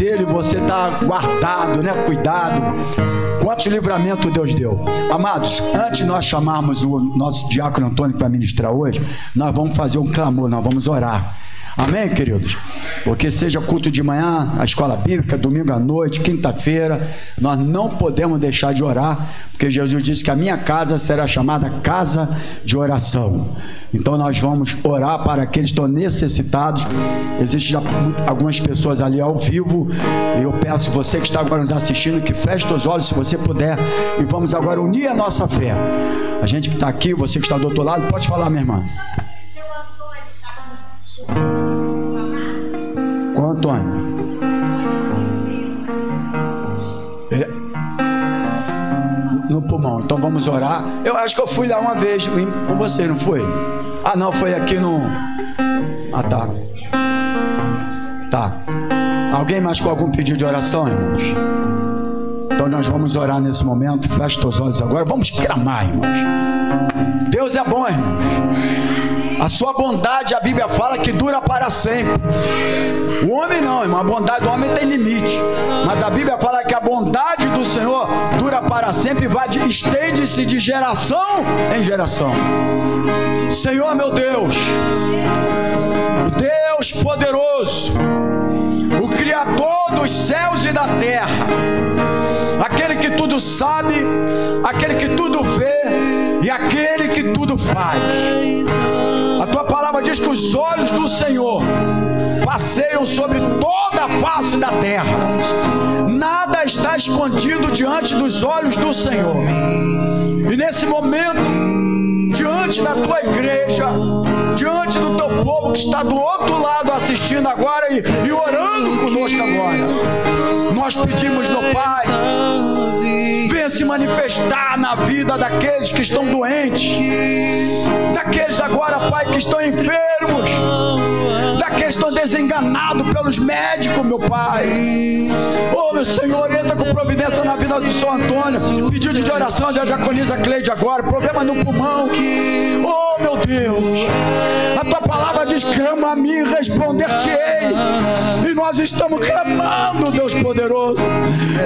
dele você está guardado, né? Cuidado. Quantos livramentos Deus deu. Amados, antes de nós chamarmos o nosso diácono Antônio para ministrar hoje, nós vamos fazer um clamor, nós vamos orar. Amém, queridos? Porque seja culto de manhã, a escola bíblica, domingo à noite, quinta-feira, nós não podemos deixar de orar, porque Jesus disse que a minha casa será chamada casa de oração. Então nós vamos orar para aqueles que estão necessitados. Existem já algumas pessoas ali ao vivo, e eu peço você que está agora nos assistindo que feche os olhos se você puder, e vamos agora unir a nossa fé. A gente que está aqui, você que está do outro lado, pode falar, minha irmã. Qual Antônio? No pulmão. Então vamos orar. Eu acho que eu fui lá uma vez com você, não foi? Ah, não, foi aqui no... Ah, tá. Tá. Alguém mais com algum pedido de oração, irmãos? Então nós vamos orar nesse momento. Feche os olhos agora. Vamos clamar, irmãos. Deus é bom, irmãos. A sua bondade, a Bíblia fala que dura para sempre. O homem não, irmão. A bondade do homem tem limite. Mas a Bíblia fala que a bondade do Senhor dura para sempre e estende-se de geração em geração. Senhor, meu Deus, o Deus poderoso, o Criador dos céus e da terra, aquele que tudo sabe, aquele que tudo vê e aquele que tudo faz. A tua palavra diz que os olhos do Senhor passeiam sobre toda a face da terra. Nada está escondido diante dos olhos do Senhor. E nesse momento, diante da tua igreja, diante do teu povo que está do outro lado assistindo agora e orando conosco agora, nós pedimos, meu Pai, venha se manifestar na vida daqueles que estão doentes, daqueles agora, Pai, que estão enfermos, daqueles que estão desenganados pelos médicos, meu Pai. Oh, meu Senhor, entra com providência na vida do São Antônio. Pedido de oração da diaconisa Cleide agora, problema no pulmão. Oh, meu Deus, a tua palavra diz: clama a mim e responder-te-ei. E nós estamos clamando, Deus poderoso,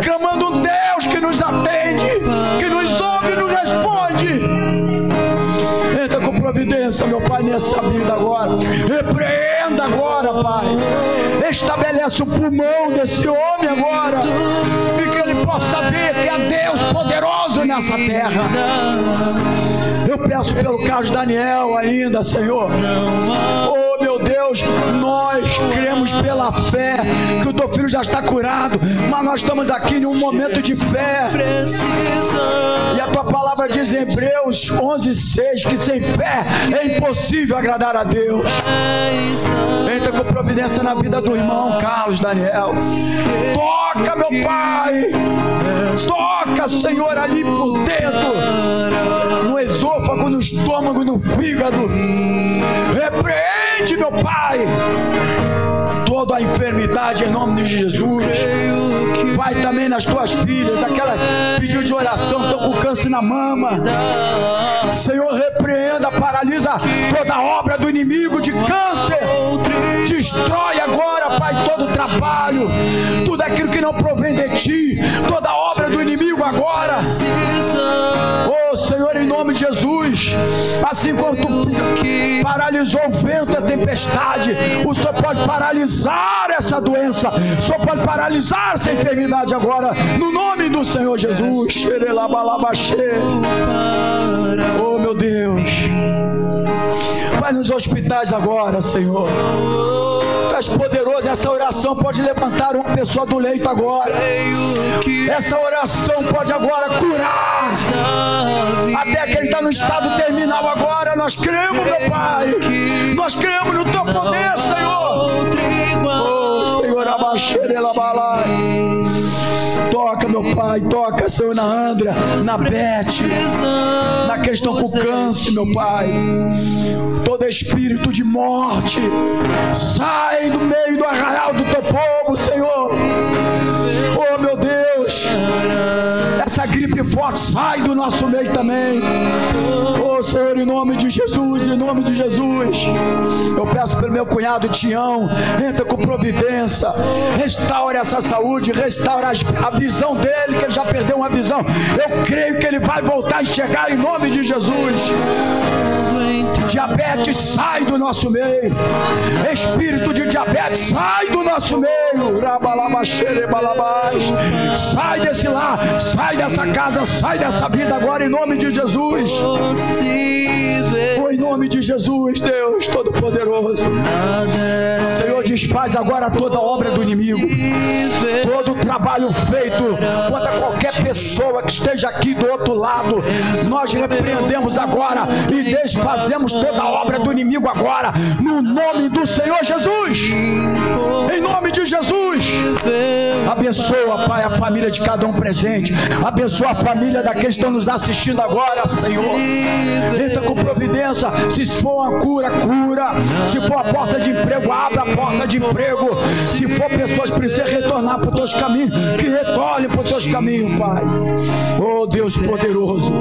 clamando um Deus que nos atende, que nos ouve e nos responde. Entra com providência, meu Pai, nessa vida agora. Repreenda agora, Pai. Estabelece o pulmão desse homem agora, e que ele possa ver que é Deus poderoso nessa terra. Eu peço pelo Carlos Daniel ainda, Senhor. Oh, meu Deus, nós cremos pela fé que o teu filho já está curado, mas nós estamos aqui em um momento de fé. E a tua palavra diz em Hebreus 11:6 que sem fé é impossível agradar a Deus. Entra com providência na vida do irmão Carlos Daniel. Toca, meu Pai. Toca, Senhor, ali por dentro, no esôfago, no estômago, no fígado. Repreende, meu Pai, toda a enfermidade em nome de Jesus. Vai também nas tuas filhas, aquela pediu de oração, estão com câncer na mama. Senhor, repreenda, paralisa toda a obra do inimigo de câncer. Destrói agora, Pai, todo o trabalho, tudo aquilo que não provém de ti, toda a obra do inimigo agora. Oh, Senhor, em nome de Jesus, assim como tu paralisou o vento e a tempestade, o Senhor pode paralisar essa doença, o Senhor pode paralisar essa enfermidade agora, no nome do Senhor Jesus. Oh, meu Deus, vai nos hospitais agora, Senhor. Tu és poderoso. Essa oração pode levantar uma pessoa do leito agora. Essa oração pode agora curar até que ele está no estado terminal agora. Nós cremos, meu Pai, nós cremos no teu poder, Senhor. Oh, Senhor, abaixeira-la-balai. Toca, meu Pai, toca, Senhor, na Andra, na Beth, na questão com câncer, meu Pai. Todo espírito de morte sai do meio do arraial do teu povo, Senhor. Oh, meu Deus, essa gripe forte sai do nosso meio também. Oh, Senhor, em nome de Jesus, em nome de Jesus. Eu peço pelo meu cunhado Tião, entra com providência, restaura essa saúde, restaura a visão dele, que ele já perdeu uma visão. Eu creio que ele vai voltar a enxergar em nome de Jesus. Diabetes, sai do nosso meio. Espírito de diabetes, sai do nosso meio. Sai desse lar, sai dessa casa, sai dessa vida agora em nome de Jesus. Em nome de Jesus, Deus Todo-Poderoso. Senhor, desfaz agora toda a obra do inimigo, todo o trabalho feito contra qualquer pessoa que esteja aqui do outro lado. Nós repreendemos agora e desfazemos toda a obra do inimigo agora, no nome do Senhor Jesus. Em nome de Jesus. Abençoa, Pai, a família de cada um presente. Abençoa a família daqueles que estão nos assistindo agora, Senhor. Entra com providência. Se for uma cura, cura. Se for a porta de emprego, abra a porta de emprego. Se for pessoas que precisam retornar para os teus caminhos, que retornem para os teus caminhos, Pai. Oh, Deus poderoso,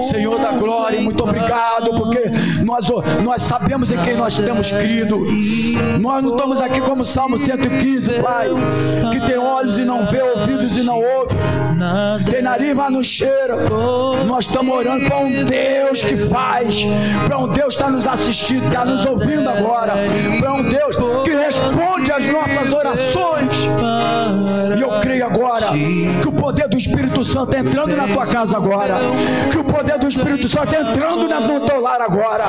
Senhor da glória, muito obrigado, porque nós sabemos em quem nós temos crido. Nós não estamos aqui como Salmo 115, Pai, que tem olhos e não vê, ouvidos e não ouve, tem nariz mas não cheira. Nós estamos orando para um Deus que faz, para um Deus que está nos assistindo, está nos ouvindo agora, para um Deus que responde às nossas orações. E eu creio agora que o poder do Espírito Santo está entrando na tua casa agora, que o poder do Espírito Santo está entrando no teu lar agora,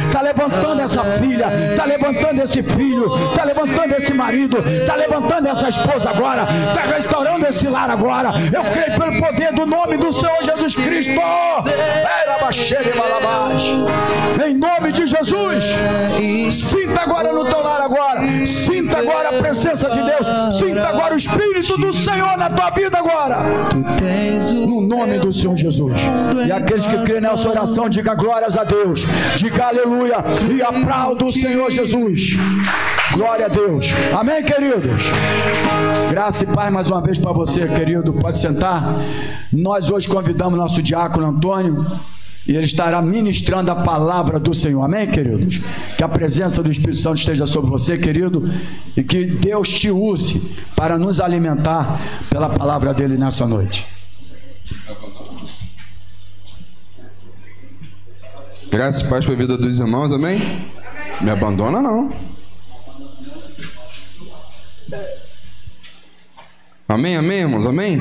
está levantando essa filha, está levantando esse filho, está levantando esse marido, está levantando essa esposa agora, está restaurando esse lar agora. Eu creio pelo poder do nome do Senhor Jesus Cristo. Em nome de Jesus. Sinta agora no teu lar agora, sinta agora a presença de Deus, sinta agora o Espírito do Senhor na tua vida agora, no nome do Senhor Jesus. E aqueles que creem nessa oração, diga glórias a Deus, diga aleluia e aplauda o Senhor Jesus. Glória a Deus. Amém, queridos? Graça e paz mais uma vez para você, querido. Pode sentar. Nós hoje convidamos nosso diácono Antônio e ele estará ministrando a palavra do Senhor. Amém, queridos? Que a presença do Espírito Santo esteja sobre você, querido, e que Deus te use para nos alimentar pela palavra dele nessa noite. Graça e paz para a vida dos irmãos, amém? Me abandona não. Amém, amém, irmãos, amém?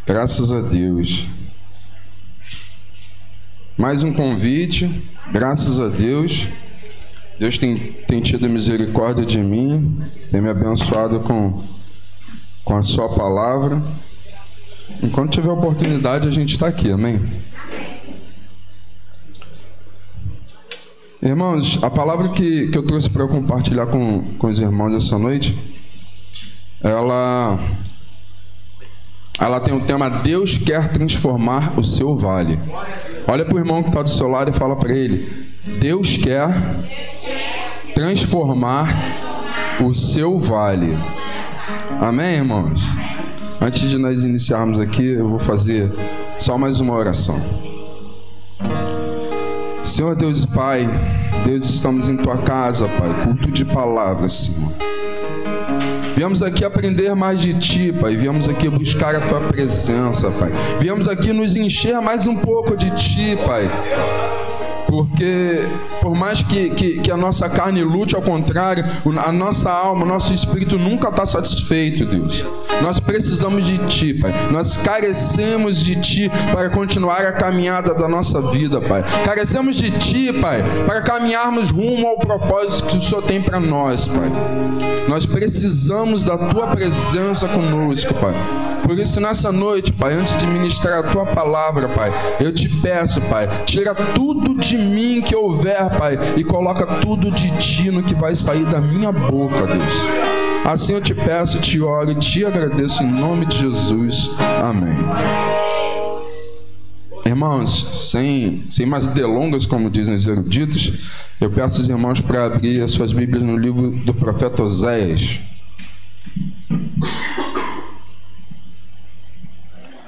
Graças a Deus. Mais um convite, graças a Deus. Deus tem tido misericórdia de mim, tem me abençoado com a sua palavra. Enquanto tiver oportunidade, a gente está aqui, amém? Irmãos, a palavra que eu trouxe para eu compartilhar com os irmãos essa noite, ela tem o tema Deus quer transformar o seu vale. Olha para o irmão que está do seu lado e fala para ele: Deus quer transformar o seu vale. Amém, irmãos? Antes de nós iniciarmos aqui, eu vou fazer só mais uma oração. Senhor Deus e Pai, Deus, estamos em Tua casa, Pai, culto de palavras, Senhor. Viemos aqui aprender mais de Ti, Pai, viemos aqui buscar a Tua presença, Pai. Viemos aqui nos encher mais um pouco de Ti, Pai. Porque por mais que a nossa carne lute, ao contrário, a nossa alma, o nosso espírito nunca está satisfeito, Deus. Nós precisamos de Ti, Pai. Nós carecemos de Ti para continuar a caminhada da nossa vida, Pai. Carecemos de Ti, Pai, para caminharmos rumo ao propósito que o Senhor tem para nós, Pai. Nós precisamos da Tua presença conosco, Pai. Por isso, nessa noite, Pai, antes de ministrar a Tua palavra, Pai, eu te peço, Pai, tira tudo de mim que houver, Pai, e coloca tudo de Ti no que vai sair da minha boca, Deus. Assim eu te peço, te oro e te agradeço em nome de Jesus. Amém. Irmãos, sem mais delongas, como dizem os eruditos, eu peço aos irmãos para abrir as suas Bíblias no livro do profeta Oséias,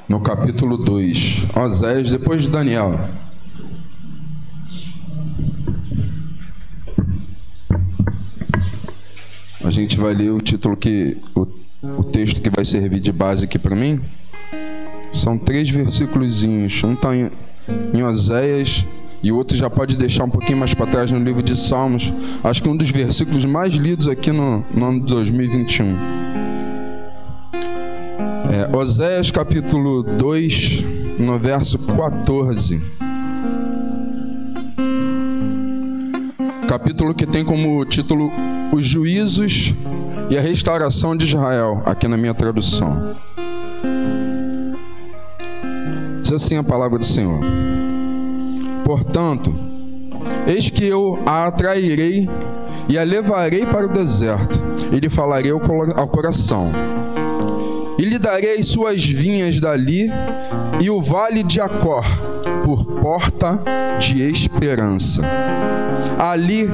no capítulo 2. Oséias, depois de Daniel. gente vai ler o título o texto que vai servir de base aqui para mim. São 3 versículozinhos. Um está em Oséias e o outro já pode deixar um pouquinho mais para trás no livro de Salmos. Acho que um dos versículos mais lidos aqui no ano de 2021. Oséias capítulo 2, no verso 14. Capítulo que tem como título Os Juízos e a Restauração de Israel, aqui na minha tradução. Diz assim a palavra do Senhor: portanto, eis que eu a atrairei e a levarei para o deserto, e lhe falarei ao coração, e lhe darei suas vinhas dali, e o vale de Acor por porta de esperança. Ali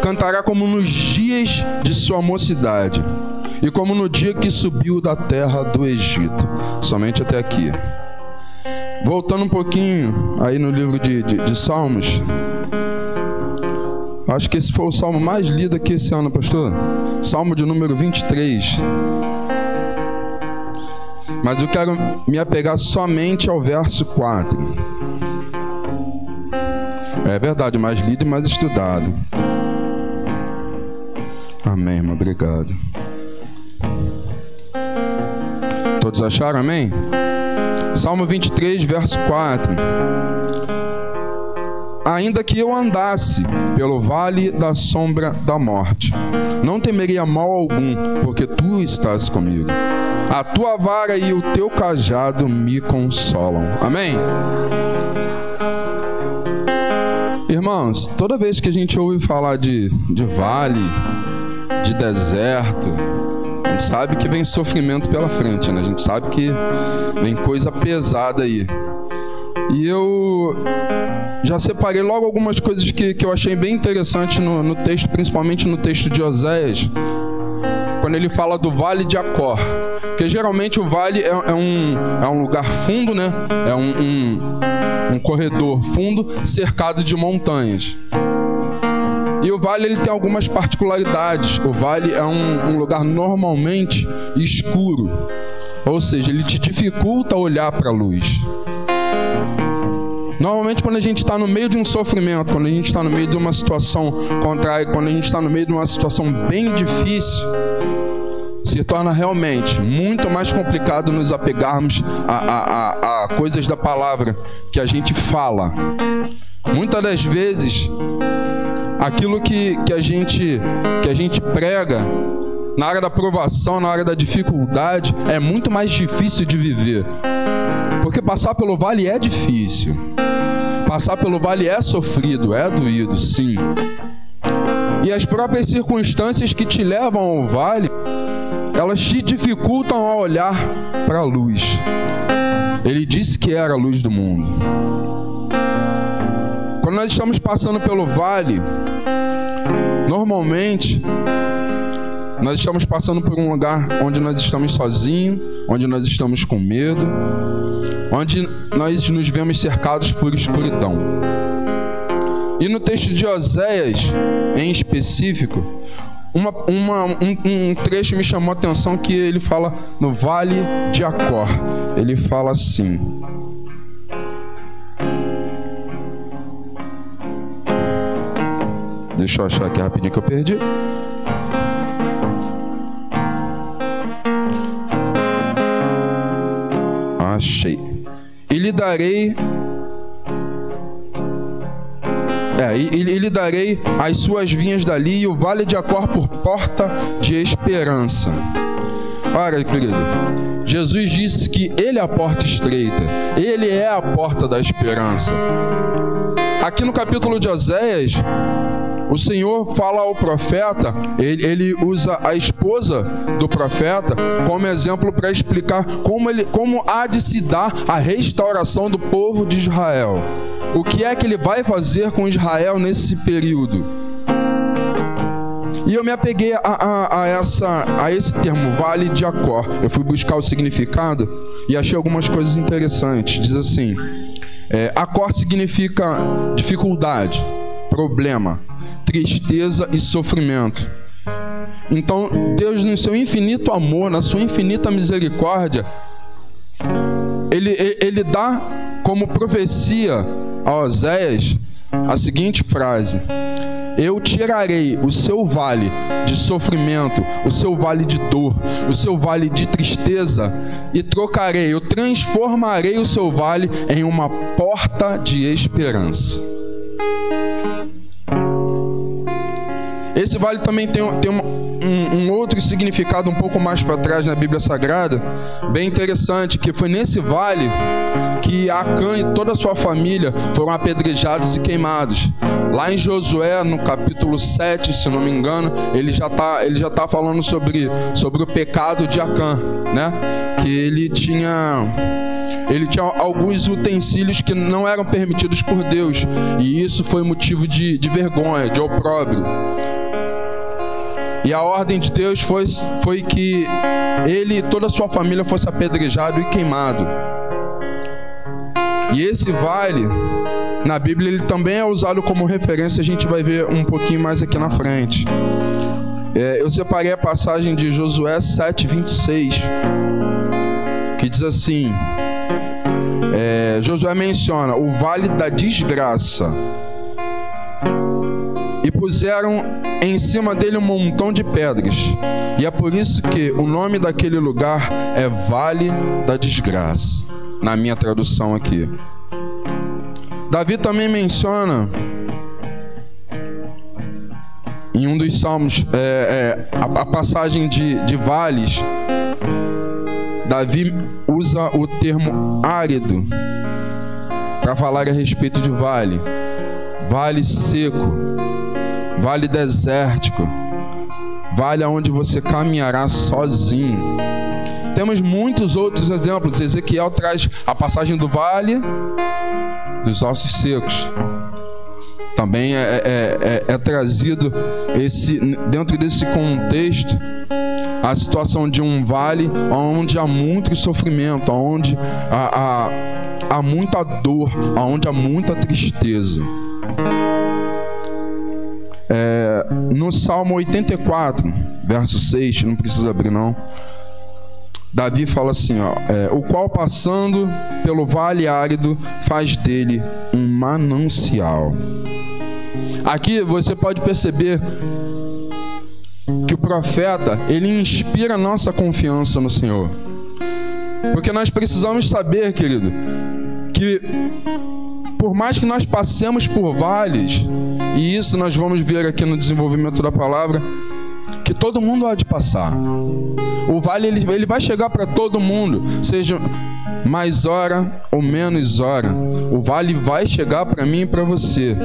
cantará como nos dias de sua mocidade, e como no dia que subiu da terra do Egito. Somente até aqui. Voltando um pouquinho aí no livro de Salmos. Acho que esse foi o salmo mais lido aqui esse ano, pastor. Salmo de número 23. Mas eu quero me apegar somente ao verso 4. É verdade, mais lido e mais estudado. Amém, irmão, obrigado. Todos acharam, amém? Salmo 23, verso 4. Ainda que eu andasse pelo vale da sombra da morte, não temeria mal algum, porque tu estás comigo. A tua vara e o teu cajado me consolam. Amém? Irmãos, toda vez que a gente ouve falar de vale, de deserto, a gente sabe que vem sofrimento pela frente, né? A gente sabe que vem coisa pesada aí. E eu já separei logo algumas coisas que eu achei bem interessante no texto, principalmente no texto de Oséias, quando ele fala do vale de Acor. Porque geralmente o vale é um lugar fundo, né? É um corredor fundo cercado de montanhas. E o vale ele tem algumas particularidades. O vale é um lugar normalmente escuro. Ou seja, ele te dificulta olhar para a luz. Normalmente quando a gente está no meio de um sofrimento, quando a gente está no meio de uma situação contrária, quando a gente está no meio de uma situação bem difícil, se torna realmente muito mais complicado nos apegarmos a coisas da palavra que a gente fala. Muitas das vezes, aquilo que a gente prega na área da provação, na área da dificuldade, é muito mais difícil de viver. Porque passar pelo vale é difícil. Passar pelo vale é sofrido, é doído, sim. E as próprias circunstâncias que te levam ao vale, elas te dificultam a olhar para a luz. Ele disse que era a luz do mundo. Quando nós estamos passando pelo vale, normalmente nós estamos passando por um lugar onde nós estamos sozinhos, onde nós estamos com medo, onde nós nos vemos cercados por escuridão. E no texto de Oséias, em específico, um trecho me chamou a atenção, que ele fala no vale de Acor. Ele fala assim: deixa eu achar aqui rapidinho que eu perdi. Achei. E lhe darei e lhe darei as suas vinhas dali, e o vale de Acor por porta de esperança. Olha, querido, Jesus disse que Ele é a porta estreita, Ele é a porta da esperança. Aqui no capítulo de Oséias, o Senhor fala ao profeta, ele usa a esposa do profeta como exemplo para explicar como há de se dar a restauração do povo de Israel. O que é que ele vai fazer com Israel nesse período? E eu me apeguei a esse termo, vale de Acor. Eu fui buscar o significado e achei algumas coisas interessantes. Diz assim: Acor significa dificuldade, problema, tristeza e sofrimento. Então, Deus, no seu infinito amor, na sua infinita misericórdia, Ele dá como profecia a Oséias a seguinte frase: eu tirarei o seu vale de sofrimento, o seu vale de dor, o seu vale de tristeza, e eu transformarei o seu vale em uma porta de esperança. Esse vale também tem um outro significado um pouco mais para trás na Bíblia Sagrada, bem interessante, que foi nesse vale que Acã e toda a sua família foram apedrejados e queimados. Lá em Josué, no capítulo 7, se não me engano, ele já tá falando sobre o pecado de Acã, né? Que ele tinha alguns utensílios que não eram permitidos por Deus, e isso foi motivo de vergonha, de opróbrio. E a ordem de Deus foi que ele e toda a sua família fosse apedrejado e queimado. E esse vale, na Bíblia, ele também é usado como referência, a gente vai ver um pouquinho mais aqui na frente. Eu separei a passagem de Josué 7:26, que diz assim, Josué menciona o vale da desgraça, e puseram em cima dele um montão de pedras, e é por isso que o nome daquele lugar é Vale da Desgraça, na minha tradução aqui. Davi também menciona em um dos salmos a passagem de vales. Davi usa o termo árido para falar a respeito de vale. Vale seco, vale desértico, vale onde você caminhará sozinho. Temos muitos outros exemplos. Ezequiel traz a passagem do vale dos ossos secos. Também é trazido dentro desse contexto a situação de um vale onde há muito sofrimento, onde há muita dor, onde há muita tristeza. No Salmo 84, verso 6, não precisa abrir não, Davi fala assim, o qual passando pelo vale árido faz dele um manancial. Aqui você pode perceber que o profeta, ele inspira a nossa confiança no Senhor. Porque nós precisamos saber, querido, que por mais que nós passemos por vales, e isso nós vamos ver aqui no desenvolvimento da palavra, que todo mundo há de passar. O vale ele vai chegar para todo mundo, seja mais hora ou menos hora. O vale vai chegar para mim e para você.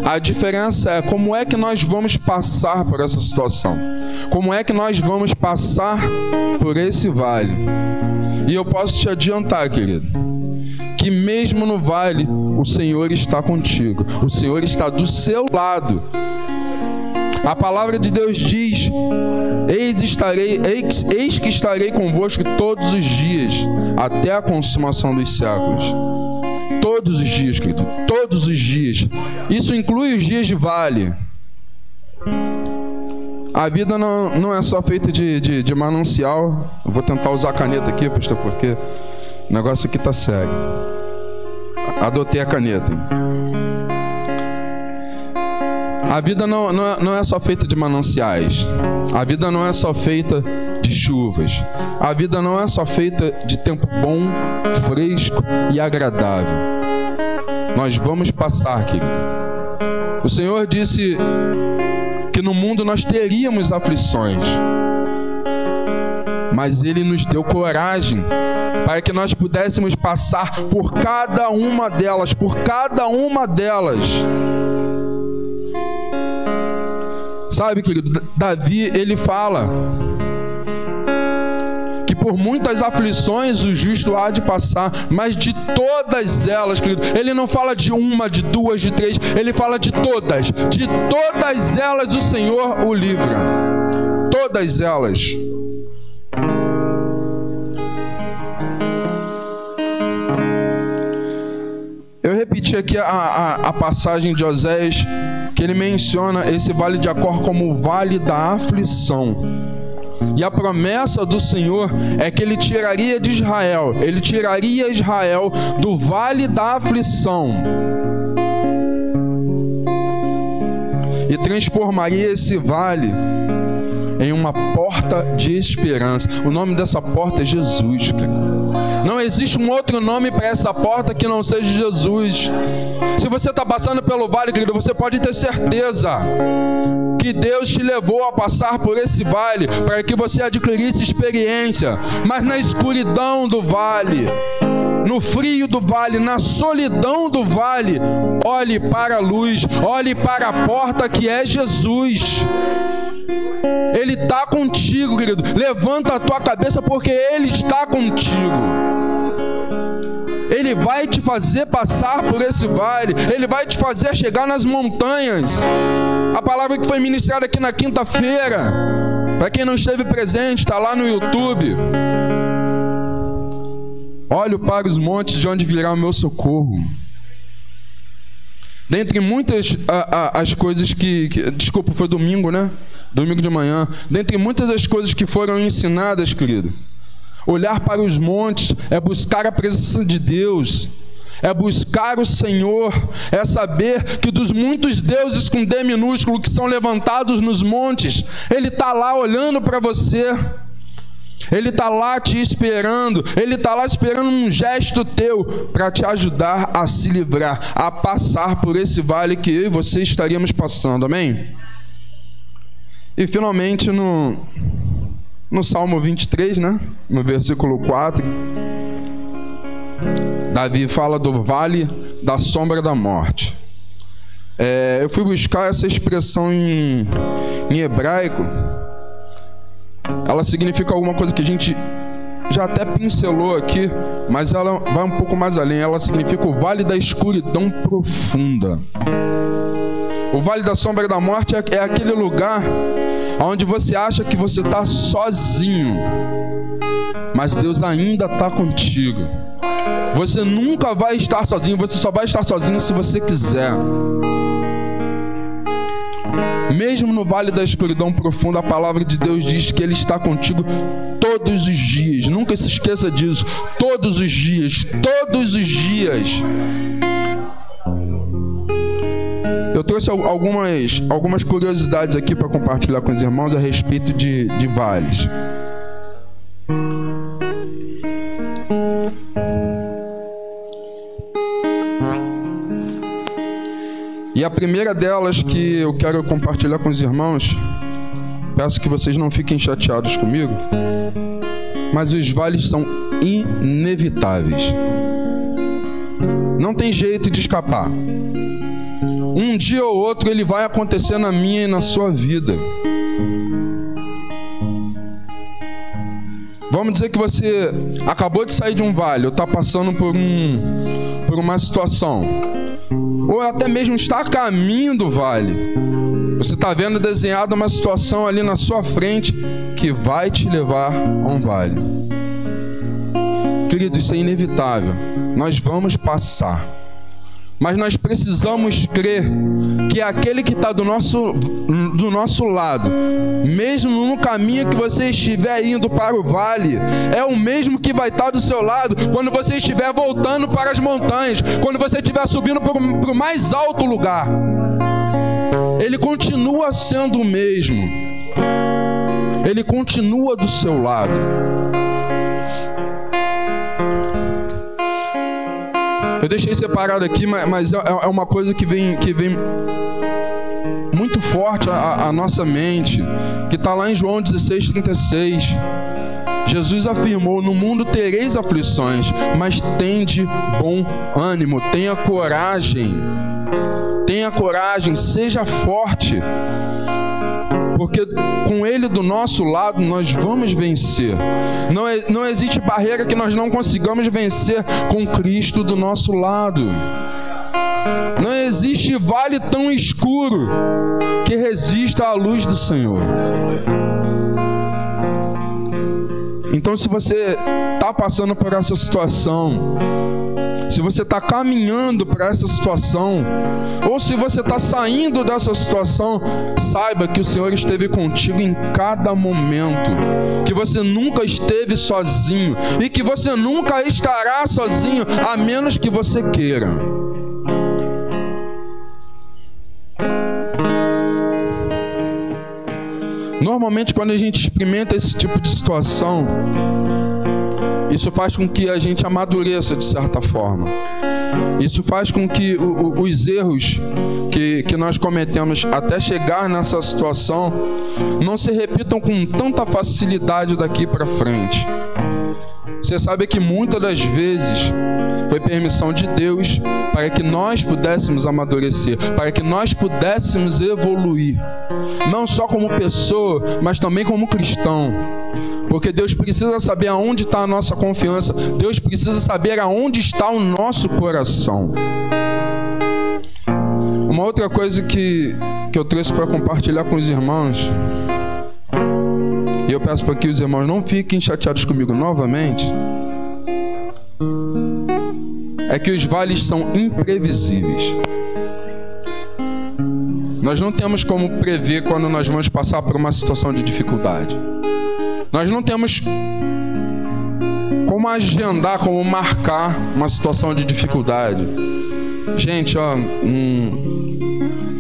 A diferença é como é que nós vamos passar por essa situação. Como é que nós vamos passar por esse vale. E eu posso te adiantar, querido, que mesmo no vale, o Senhor está contigo. O Senhor está do seu lado. A palavra de Deus diz: eis que estarei convosco todos os dias, até a consumação dos séculos. Todos os dias, querido, todos os dias. Isso inclui os dias de vale. A vida não é só feita de manancial. Eu vou tentar usar a caneta aqui, pastor, porque o negócio aqui tá sério. Adotei a caneta. A vida não é só feita de mananciais. A vida não é só feita de chuvas. A vida não é só feita de tempo bom, fresco e agradável. Nós vamos passar, querido. O Senhor disse que no mundo nós teríamos aflições, mas Ele nos deu coragem para que nós pudéssemos passar por cada uma delas, Sabe, querido, Davi, ele fala que por muitas aflições o justo há de passar, mas de todas elas, querido, ele não fala de uma, de duas, de três, ele fala de todas elas o Senhor o livra, todas elas. repete aqui a passagem de Oséias, que ele menciona esse vale de Acor como o vale da aflição. E a promessa do Senhor é que Ele tiraria Israel do vale da aflição e transformaria esse vale em uma porta de esperança. O nome dessa porta é Jesus, cara. Não existe um outro nome para essa porta que não seja Jesus. Se você está passando pelo vale, querido, você pode ter certeza que Deus te levou a passar por esse vale para que você adquirisse experiência. Mas na escuridão do vale, no frio do vale, na solidão do vale, olhe para a luz, olhe para a porta que é Jesus. Ele está contigo, querido. Levanta a tua cabeça, porque Ele está contigo. Ele vai te fazer passar por esse vale. Ele vai te fazer chegar nas montanhas. A palavra que foi ministrada aqui na quinta-feira, para quem não esteve presente, está lá no YouTube. Olho para os montes, de onde virá o meu socorro. Dentre muitas as coisas desculpa, foi domingo, né? Domingo de manhã. Dentre muitas as coisas que foram ensinadas, querido, olhar para os montes é buscar a presença de Deus, é buscar o Senhor, é saber que dos muitos deuses com D minúsculo que são levantados nos montes, Ele está lá olhando para você. Ele está lá te esperando. Ele está lá esperando um gesto teu para te ajudar a se livrar, a passar por esse vale que eu e você estaríamos passando. Amém? E finalmente no Salmo 23, né? No versículo 4, Davi fala do vale da sombra da morte. Eu fui buscar essa expressão em hebraico. Ela significa alguma coisa que a gente já até pincelou aqui, mas ela vai um pouco mais além. Ela significa o vale da escuridão profunda. O vale da sombra da morte é aquele lugar onde você acha que você está sozinho, mas Deus ainda está contigo. Você nunca vai estar sozinho, você só vai estar sozinho se você quiser. Mesmo no vale da escuridão profunda, a palavra de Deus diz que Ele está contigo todos os dias. Nunca se esqueça disso. Todos os dias. Todos os dias. Eu trouxe algumas curiosidades aqui para compartilhar com os irmãos a respeito de vales. E a primeira delas que eu quero compartilhar com os irmãos, peço que vocês não fiquem chateados comigo, mas os vales são inevitáveis. Não tem jeito de escapar. Um dia ou outro ele vai acontecer na minha e na sua vida. Vamos dizer que você acabou de sair de um vale, ou está passando por uma situação, ou até mesmo está a caminho do vale. Você está vendo desenhada uma situação ali na sua frente que vai te levar a um vale. Querido, isso é inevitável. Nós vamos passar. Mas nós precisamos crer que aquele que está do nosso lado, mesmo no caminho que você estiver indo para o vale, é o mesmo que vai estar do seu lado quando você estiver voltando para as montanhas, quando você estiver subindo para o mais alto lugar. Ele continua sendo o mesmo. Ele continua do seu lado. Eu deixei separado aqui, mas é uma coisa que vem muito forte à nossa mente, que está lá em João 16:36. Jesus afirmou: no mundo tereis aflições, mas tende bom ânimo, tenha coragem, seja forte, porque com Ele do nosso lado nós vamos vencer. Não existe barreira que nós não consigamos vencer com Cristo do nosso lado. Não existe vale tão escuro que resista à luz do Senhor. Então, se você está passando por essa situação, se você está caminhando para essa situação, ou se você está saindo dessa situação, saiba que o Senhor esteve contigo em cada momento, que você nunca esteve sozinho e que você nunca estará sozinho, a menos que você queira. Normalmente, quando a gente experimenta esse tipo de situação, isso faz com que a gente amadureça de certa forma. Isso faz com que os erros que nós cometemos até chegar nessa situação não se repitam com tanta facilidade daqui para frente. Você sabe que muitas das vezes foi permissão de Deus para que nós pudéssemos amadurecer, para que nós pudéssemos evoluir, não só como pessoa, mas também como cristão. Porque Deus precisa saber aonde está a nossa confiança, Deus precisa saber aonde está o nosso coração. Uma outra coisa que eu trouxe para compartilhar com os irmãos, e eu peço para que os irmãos não fiquem chateados comigo novamente, é que os vales são imprevisíveis. Nós não temos como prever quando nós vamos passar por uma situação de dificuldade. Nós não temos como agendar, como marcar uma situação de dificuldade. Gente,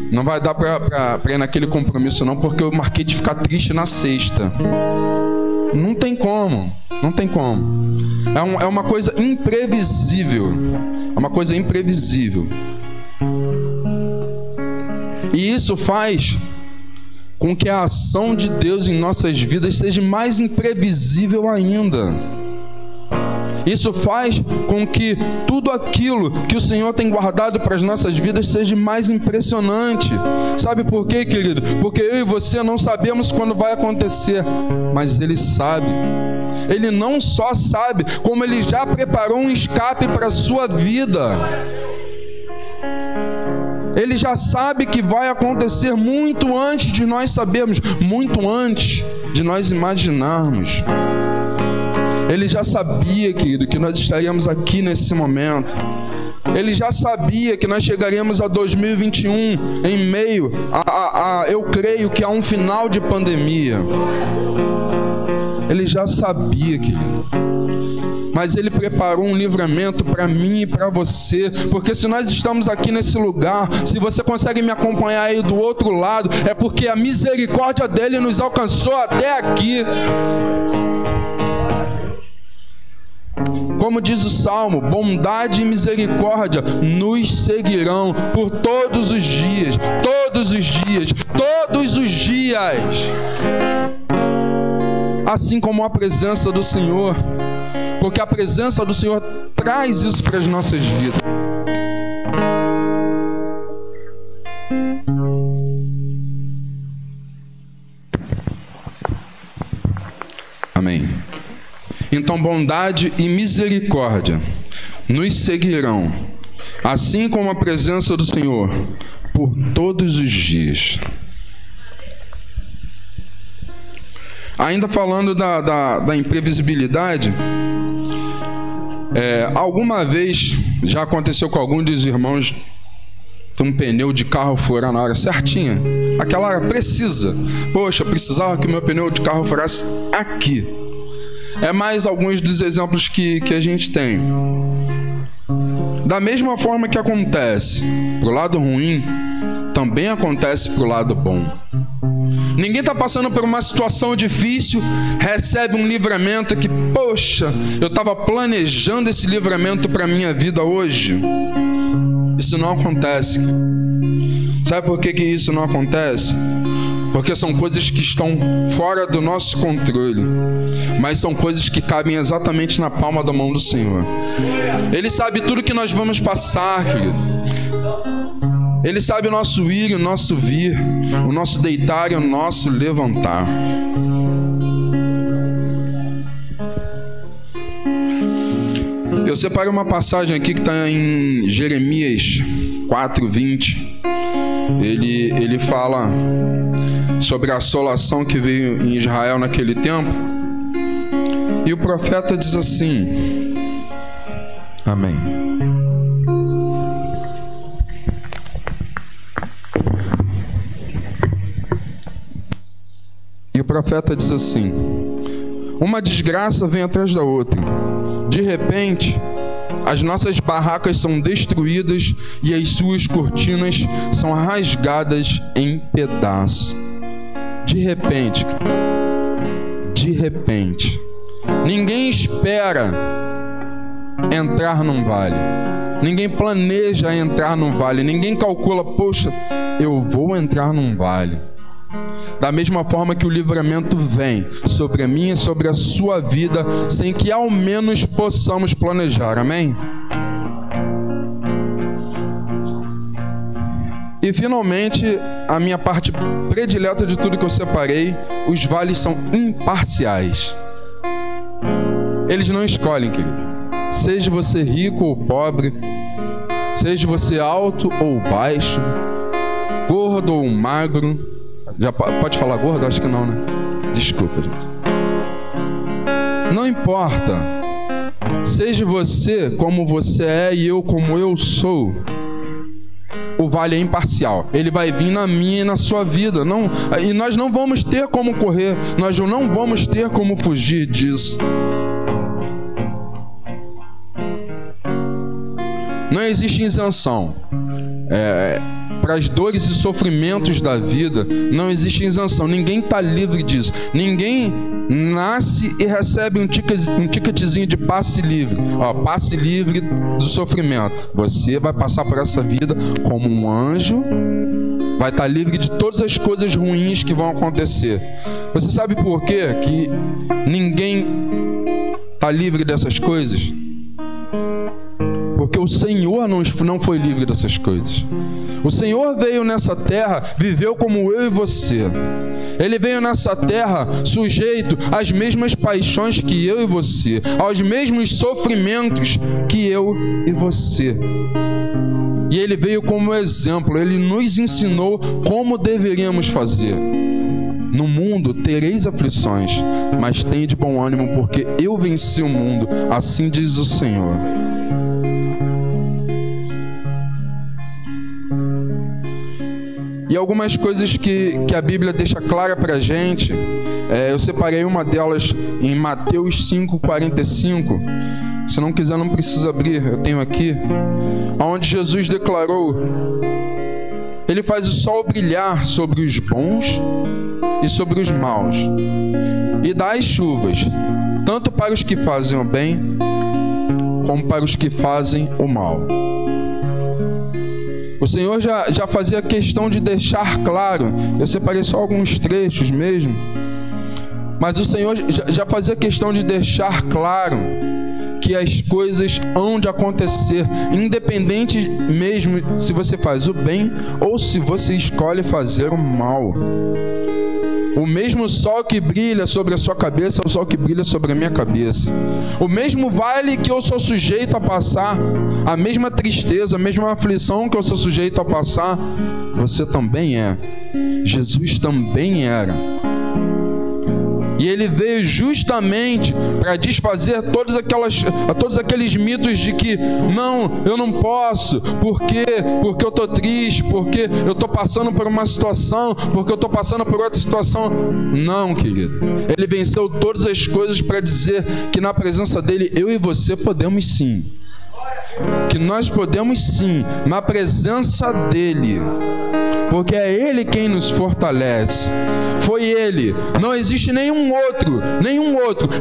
não vai dar para ir naquele compromisso não, porque eu marquei de ficar triste na sexta. Não tem como, não tem como. É uma coisa imprevisível. É uma coisa imprevisível. E isso faz com que a ação de Deus em nossas vidas seja mais imprevisível ainda. Isso faz com que tudo aquilo que o Senhor tem guardado para as nossas vidas seja mais impressionante. Sabe por quê, querido? Porque eu e você não sabemos quando vai acontecer, mas Ele sabe. Ele não só sabe, como Ele já preparou um escape para a sua vida. Ele já sabe que vai acontecer muito antes de nós sabermos, muito antes de nós imaginarmos. Ele já sabia, querido, que nós estaríamos aqui nesse momento. Ele já sabia que nós chegaríamos a 2021 em meio eu creio que a um final de pandemia. Ele já sabia, querido. Mas Ele preparou um livramento para mim e para você, porque se nós estamos aqui nesse lugar, se você consegue me acompanhar aí do outro lado, é porque a misericórdia dEle nos alcançou até aqui. Como diz o Salmo, bondade e misericórdia nos seguirão por todos os dias, todos os dias, todos os dias. Assim como a presença do Senhor, porque a presença do Senhor traz isso para as nossas vidas. Amém. Então, bondade e misericórdia nos seguirão, assim como a presença do Senhor, por todos os dias. Ainda falando da imprevisibilidade, alguma vez já aconteceu com algum dos irmãos de um pneu de carro furar na hora certinha? Aquela hora precisa. Poxa, precisava que o meu pneu de carro furasse aqui. É mais alguns dos exemplos que a gente tem. Da mesma forma que acontece pro lado ruim, também acontece pro lado bom. Ninguém está passando por uma situação difícil, recebe um livramento que, poxa, eu estava planejando esse livramento para a minha vida hoje. Isso não acontece. Sabe por que isso não acontece? Porque são coisas que estão fora do nosso controle, mas são coisas que cabem exatamente na palma da mão do Senhor. Ele sabe tudo que nós vamos passar, querido. Ele sabe o nosso ir e o nosso vir, o nosso deitar e o nosso levantar. Eu separei uma passagem aqui que está em Jeremias 4:20. Ele fala sobre a assolação que veio em Israel naquele tempo. E o profeta diz assim: amém. profeta diz assim: uma desgraça vem atrás da outra. De repente, as nossas barracas são destruídas e as suas cortinas são rasgadas em pedaços. De repente, ninguém espera entrar num vale. Ninguém planeja entrar num vale. Ninguém calcula, poxa, eu vou entrar num vale. Da mesma forma que o livramento vem sobre a minha e sobre a sua vida, sem que ao menos possamos planejar, amém? E finalmente, a minha parte predileta de tudo que eu separei: os vales são imparciais. Eles não escolhem, querido. Seja você rico ou pobre, seja você alto ou baixo, gordo ou magro. Já pode falar gordo? Acho que não, né? Desculpa, gente. Não importa. Seja você como você é e eu como eu sou. O vale é imparcial. Ele vai vir na minha e na sua vida. Não, e nós não vamos ter como correr. Nós não vamos ter como fugir disso. Não existe isenção. Para as dores e sofrimentos da vida, não existe isenção. Ninguém está livre disso. Ninguém nasce e recebe um ticketzinho de passe livre. Passe livre do sofrimento. Você vai passar por essa vida como um anjo, vai estar livre de todas as coisas ruins que vão acontecer. Você sabe por quê que ninguém está livre dessas coisas? Porque o Senhor não foi livre dessas coisas. O Senhor veio nessa terra, viveu como eu e você. Ele veio nessa terra sujeito às mesmas paixões que eu e você, aos mesmos sofrimentos que eu e você. E ele veio como exemplo, ele nos ensinou como deveríamos fazer. No mundo tereis aflições, mas tende bom ânimo, porque eu venci o mundo, assim diz o Senhor. E algumas coisas que a Bíblia deixa clara para a gente, eu separei uma delas em Mateus 5:45. Se não quiser, não precisa abrir, eu tenho aqui. Onde Jesus declarou: Ele faz o sol brilhar sobre os bons e sobre os maus, e dá as chuvas, tanto para os que fazem o bem, como para os que fazem o mal. O Senhor já fazia questão de deixar claro, eu separei só alguns trechos mesmo, mas o Senhor já fazia questão de deixar claro que as coisas hão de acontecer, independente mesmo se você faz o bem ou se você escolhe fazer o mal. O mesmo sol que brilha sobre a sua cabeça é o sol que brilha sobre a minha cabeça. O mesmo vale que eu sou sujeito a passar, a mesma tristeza, a mesma aflição que eu sou sujeito a passar, você também é. Jesus também era. E ele veio justamente para desfazer todos aqueles mitos de que não, eu não posso, porque eu estou triste, porque eu estou passando por uma situação, porque eu estou passando por outra situação. Não, querido. Ele venceu todas as coisas para dizer que na presença dele, eu e você podemos sim. Que nós podemos sim, na presença dele. Porque é ele quem nos fortalece. Foi ele. Não existe nenhum outro,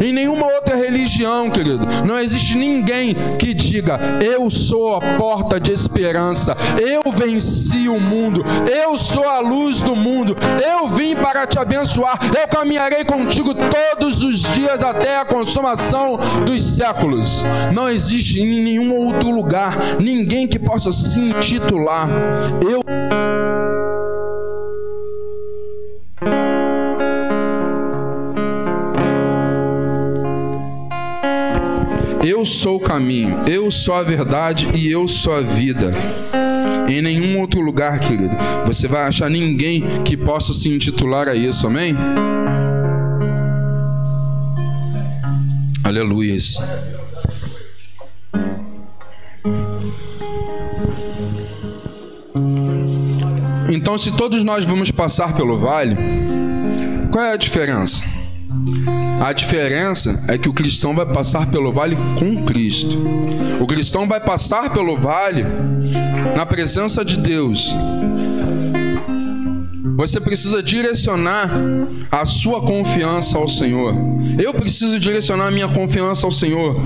em nenhuma outra religião, querido. Não existe ninguém que diga: eu sou a porta de esperança, eu venci o mundo, eu sou a luz do mundo, eu vim para te abençoar, eu caminharei contigo todos os dias até a consumação dos séculos. Não existe em nenhum outro lugar ninguém que possa se intitular eu sou o caminho, eu sou a verdade e eu sou a vida. Em nenhum outro lugar, querido, você vai achar ninguém que possa se intitular a isso, amém? Aleluia. Então, se todos nós vamos passar pelo vale, Qual é a diferença? A diferença é que o cristão vai passar pelo vale com Cristo. O cristão vai passar pelo vale na presença de Deus. Você precisa direcionar a sua confiança ao Senhor. Eu preciso direcionar a minha confiança ao Senhor.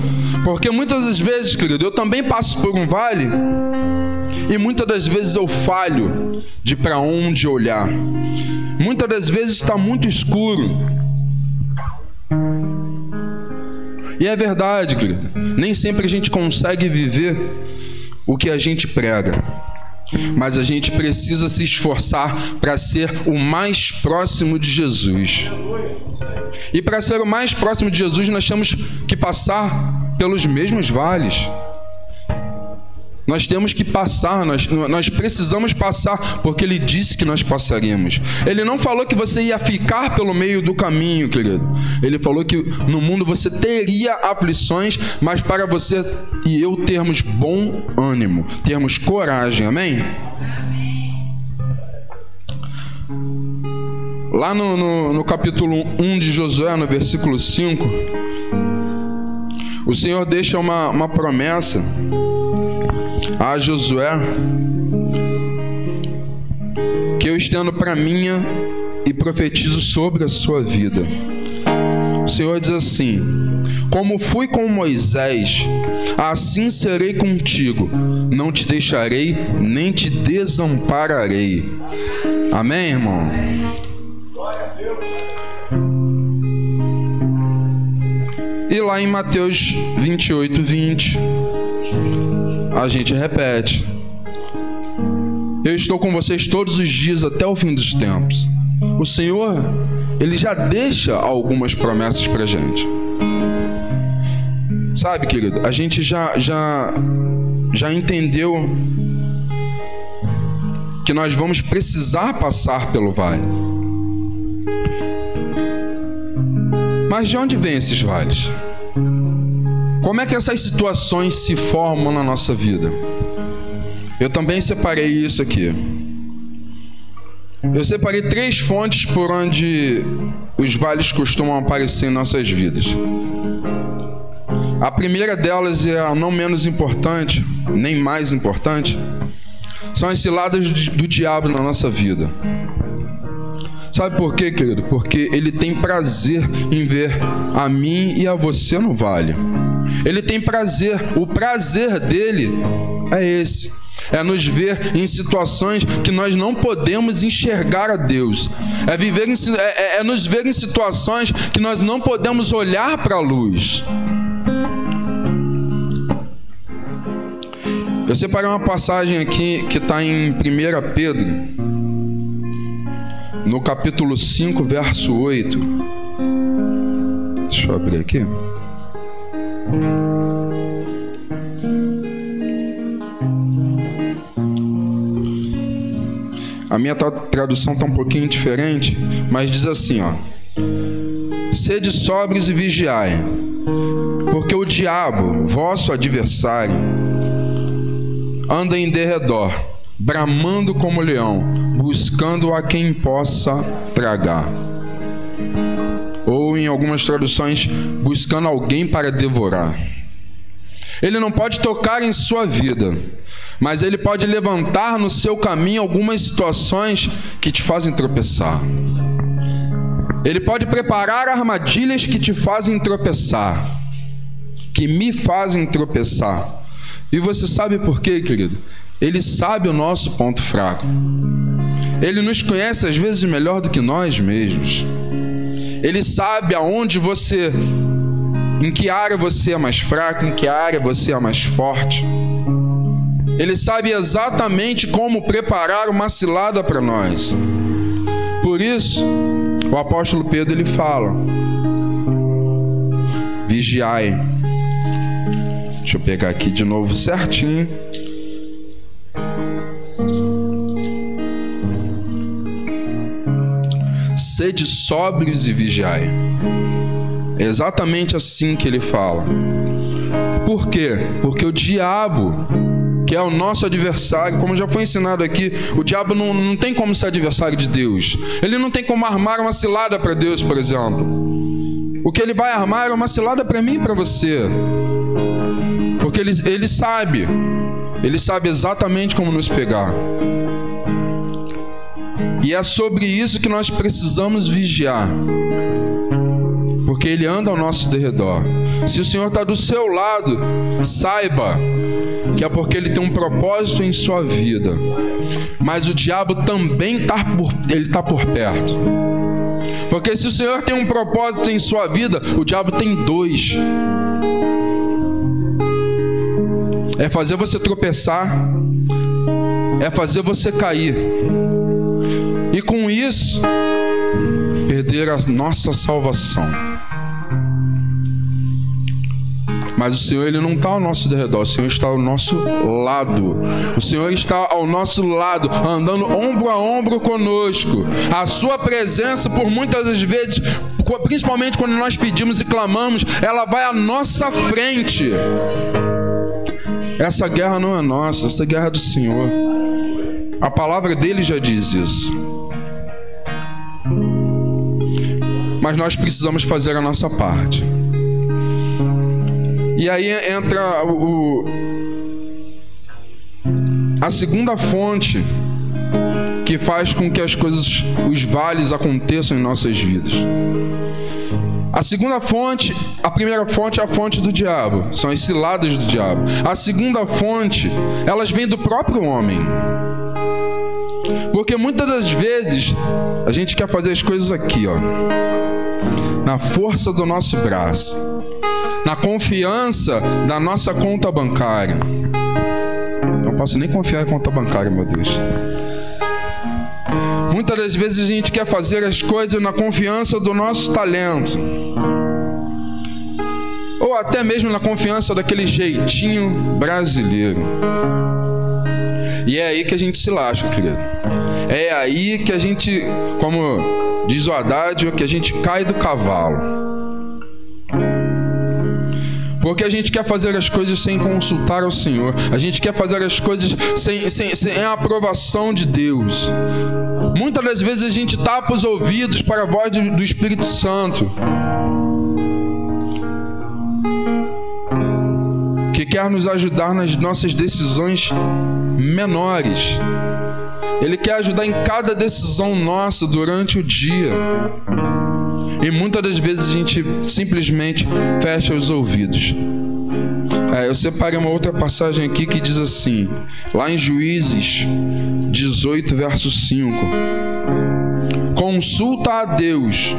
Porque muitas das vezes, querido, eu também passo por um vale e muitas das vezes eu falho de para onde olhar. Muitas das vezes está muito escuro. E é verdade, querido. Nem sempre a gente consegue viver o que a gente prega. Mas a gente precisa se esforçar para ser o mais próximo de Jesus. E para ser o mais próximo de Jesus, nós temos que passar pelos mesmos vales. Nós temos que passar, nós precisamos passar, porque Ele disse que nós passaríamos. Ele não falou que você ia ficar pelo meio do caminho, querido. Ele falou que no mundo você teria aflições, mas para você e eu termos bom ânimo, termos coragem, amém? Lá no capítulo 1 de Josué, no versículo 5, o Senhor deixa uma promessa a Josué, que eu estendo para minha e profetizo sobre a sua vida. O Senhor diz assim: como fui com Moisés, assim serei contigo, não te deixarei nem te desampararei. Amém, irmão? E lá em Mateus 28:20 a gente repete: eu estou com vocês todos os dias até o fim dos tempos. O Senhor, Ele já deixa algumas promessas pra gente. Sabe, querido, a gente já entendeu que nós vamos precisar passar pelo vale. Mas de onde vêm esses vales? Como é que essas situações se formam na nossa vida? Eu também separei isso aqui. Eu separei 3 fontes por onde os vales costumam aparecer em nossas vidas. A primeira delas, é a não menos importante, nem mais importante, são as ciladas do diabo na nossa vida. Sabe por quê, querido? Porque ele tem prazer em ver a mim e a você no vale. Ele tem prazer, o prazer dele é esse. É nos ver em situações que nós não podemos enxergar a Deus. É nos ver em situações que nós não podemos olhar para a luz. Eu separei uma passagem aqui que está em 1 Pedro, no capítulo 5, verso 8. Deixa eu abrir aqui. A minha tradução está um pouquinho diferente, mas diz assim, ó: sede sóbrios e vigiai, porque o diabo, vosso adversário, anda em derredor, bramando como leão, buscando a quem possa tragar. Ou em algumas traduções, buscando alguém para devorar. Ele não pode tocar em sua vida, mas ele pode levantar no seu caminho algumas situações que te fazem tropeçar. Ele pode preparar armadilhas que te fazem tropeçar, que me fazem tropeçar. E você sabe por quê, querido? Ele sabe o nosso ponto fraco. Ele nos conhece às vezes melhor do que nós mesmos. Ele sabe aonde você, em que área você é mais fraco, em que área você é mais forte. Ele sabe exatamente como preparar uma cilada para nós. Por isso, o apóstolo Pedro ele fala: vigiai. Deixa eu pegar aqui de novo certinho. Sede sóbrios e vigiai. É exatamente assim que ele fala. Por quê? Porque o diabo que é o nosso adversário. Como já foi ensinado aqui, o diabo não tem como ser adversário de Deus. Ele não tem como armar uma cilada para Deus, por exemplo. O que ele vai armar é uma cilada para mim e para você. Porque ele sabe exatamente como nos pegar. E é sobre isso que nós precisamos vigiar. Porque ele anda ao nosso derredor. Se o Senhor está do seu lado, saiba que é porque ele tem um propósito em sua vida. Mas o diabo também está por perto. Porque se o Senhor tem um propósito em sua vida, o diabo tem dois. É fazer você tropeçar, é fazer você cair. E com isso, perder a nossa salvação. Mas o Senhor, ele não está ao nosso derredor, o Senhor está ao nosso lado. O Senhor está ao nosso lado, andando ombro a ombro conosco. A sua presença, por muitas das vezes, principalmente quando nós pedimos e clamamos, ela vai à nossa frente. Essa guerra não é nossa, essa guerra é do Senhor. A palavra dele já diz isso. Mas nós precisamos fazer a nossa parte. E aí entra a segunda fonte que faz com que as coisas, os vales aconteçam em nossas vidas. A segunda fonte, a primeira fonte é a fonte do diabo, são as ciladas do diabo. A segunda fonte, elas vêm do próprio homem. Porque muitas das vezes a gente quer fazer as coisas aqui, ó, na força do nosso braço, na confiança da nossa conta bancária. Não posso nem confiar em conta bancária, meu Deus. Muitas das vezes a gente quer fazer as coisas na confiança do nosso talento, ou até mesmo na confiança daquele jeitinho brasileiro. E é aí que a gente se lasca, querido. É aí que a gente, como diz o Haddad, que a gente cai do cavalo. Porque a gente quer fazer as coisas sem consultar ao Senhor. A gente quer fazer as coisas sem a aprovação de Deus. Muitas das vezes a gente tapa os ouvidos para a voz do Espírito Santo, que quer nos ajudar nas nossas decisões menores. Ele quer ajudar em cada decisão nossa durante o dia. E muitas das vezes a gente simplesmente fecha os ouvidos. Eu separei uma outra passagem aqui que diz assim, lá em Juízes 18, verso 5. Consulta a Deus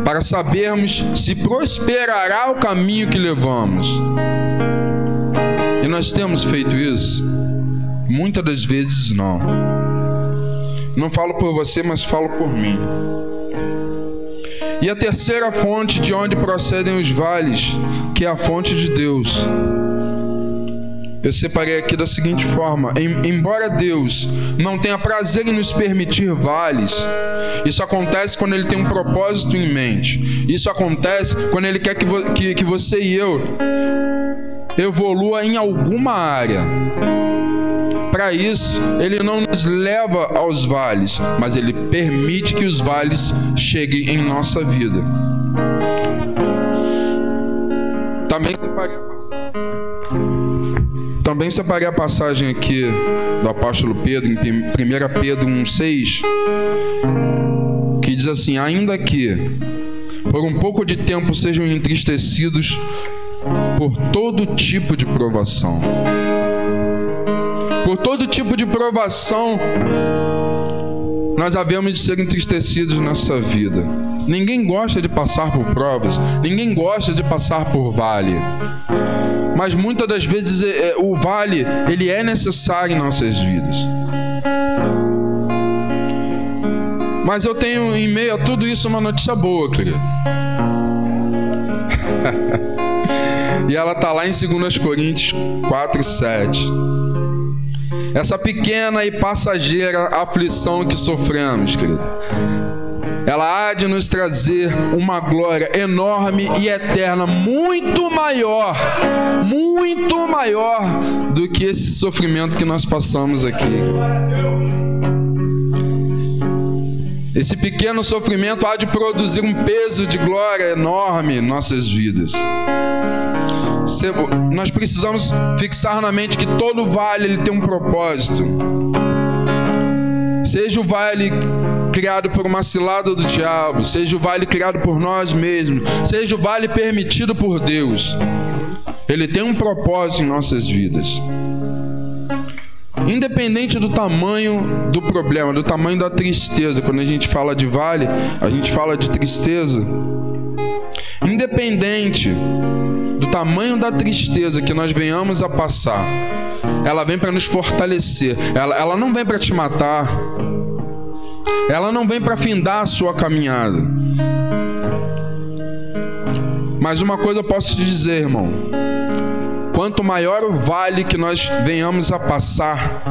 para sabermos se prosperará o caminho que levamos. E nós temos feito isso? Muitas das vezes não. Não falo por você, mas falo por mim. E a terceira fonte de onde procedem os vales, que é a fonte de Deus. Eu separei aqui da seguinte forma: embora Deus não tenha prazer em nos permitir vales, isso acontece quando Ele tem um propósito em mente. Isso acontece quando Ele quer que você e eu evolua em alguma área. Para isso, Ele não nos leva aos vales, mas Ele permite que os vales cheguem em nossa vida. Também separei a passagem aqui do apóstolo Pedro, em 1 Pedro 1,6, que diz assim: ainda que por um pouco de tempo sejam entristecidos por todo tipo de provação. Por todo tipo de provação, nós havemos de ser entristecidos nessa vida. Ninguém gosta de passar por provas, ninguém gosta de passar por vale. Mas muitas das vezes o vale, ele é necessário em nossas vidas. Mas eu tenho em meio a tudo isso uma notícia boa, querido. E ela está lá em 2 Coríntios 4:7. Essa pequena e passageira aflição que sofremos, querido, ela há de nos trazer uma glória enorme e eterna, muito maior do que esse sofrimento que nós passamos aqui. Esse pequeno sofrimento há de produzir um peso de glória enorme em nossas vidas. Nós precisamos fixar na mente que todo vale ele tem um propósito. Seja o vale criado por uma cilada do diabo, seja o vale criado por nós mesmos, seja o vale permitido por Deus, ele tem um propósito em nossas vidas. Independente do tamanho do problema, do tamanho da tristeza, quando a gente fala de vale, a gente fala de tristeza. Independente do tamanho da tristeza que nós venhamos a passar, ela vem para nos fortalecer. Ela não vem para te matar. Ela não vem para findar a sua caminhada. Mas uma coisa eu posso te dizer, irmão: quanto maior o vale que nós venhamos a passar,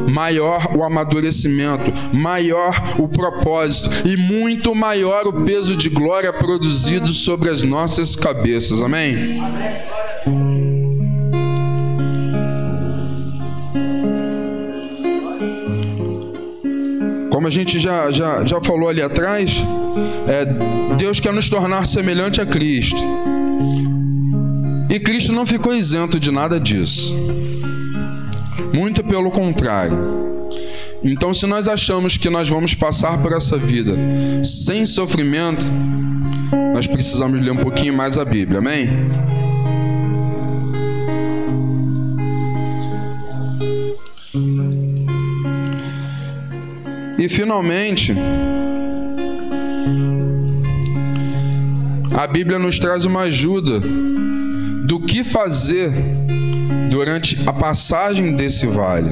maior o amadurecimento, maior o propósito e muito maior o peso de glória produzido sobre as nossas cabeças. Amém? Como a gente já falou ali atrás, Deus quer nos tornar semelhante a Cristo. E Cristo não ficou isento de nada disso. Muito pelo contrário. Então, se nós achamos que nós vamos passar por essa vida sem sofrimento, nós precisamos ler um pouquinho mais a Bíblia. Amém? E finalmente, a Bíblia nos traz uma ajuda do que fazer durante a passagem desse vale.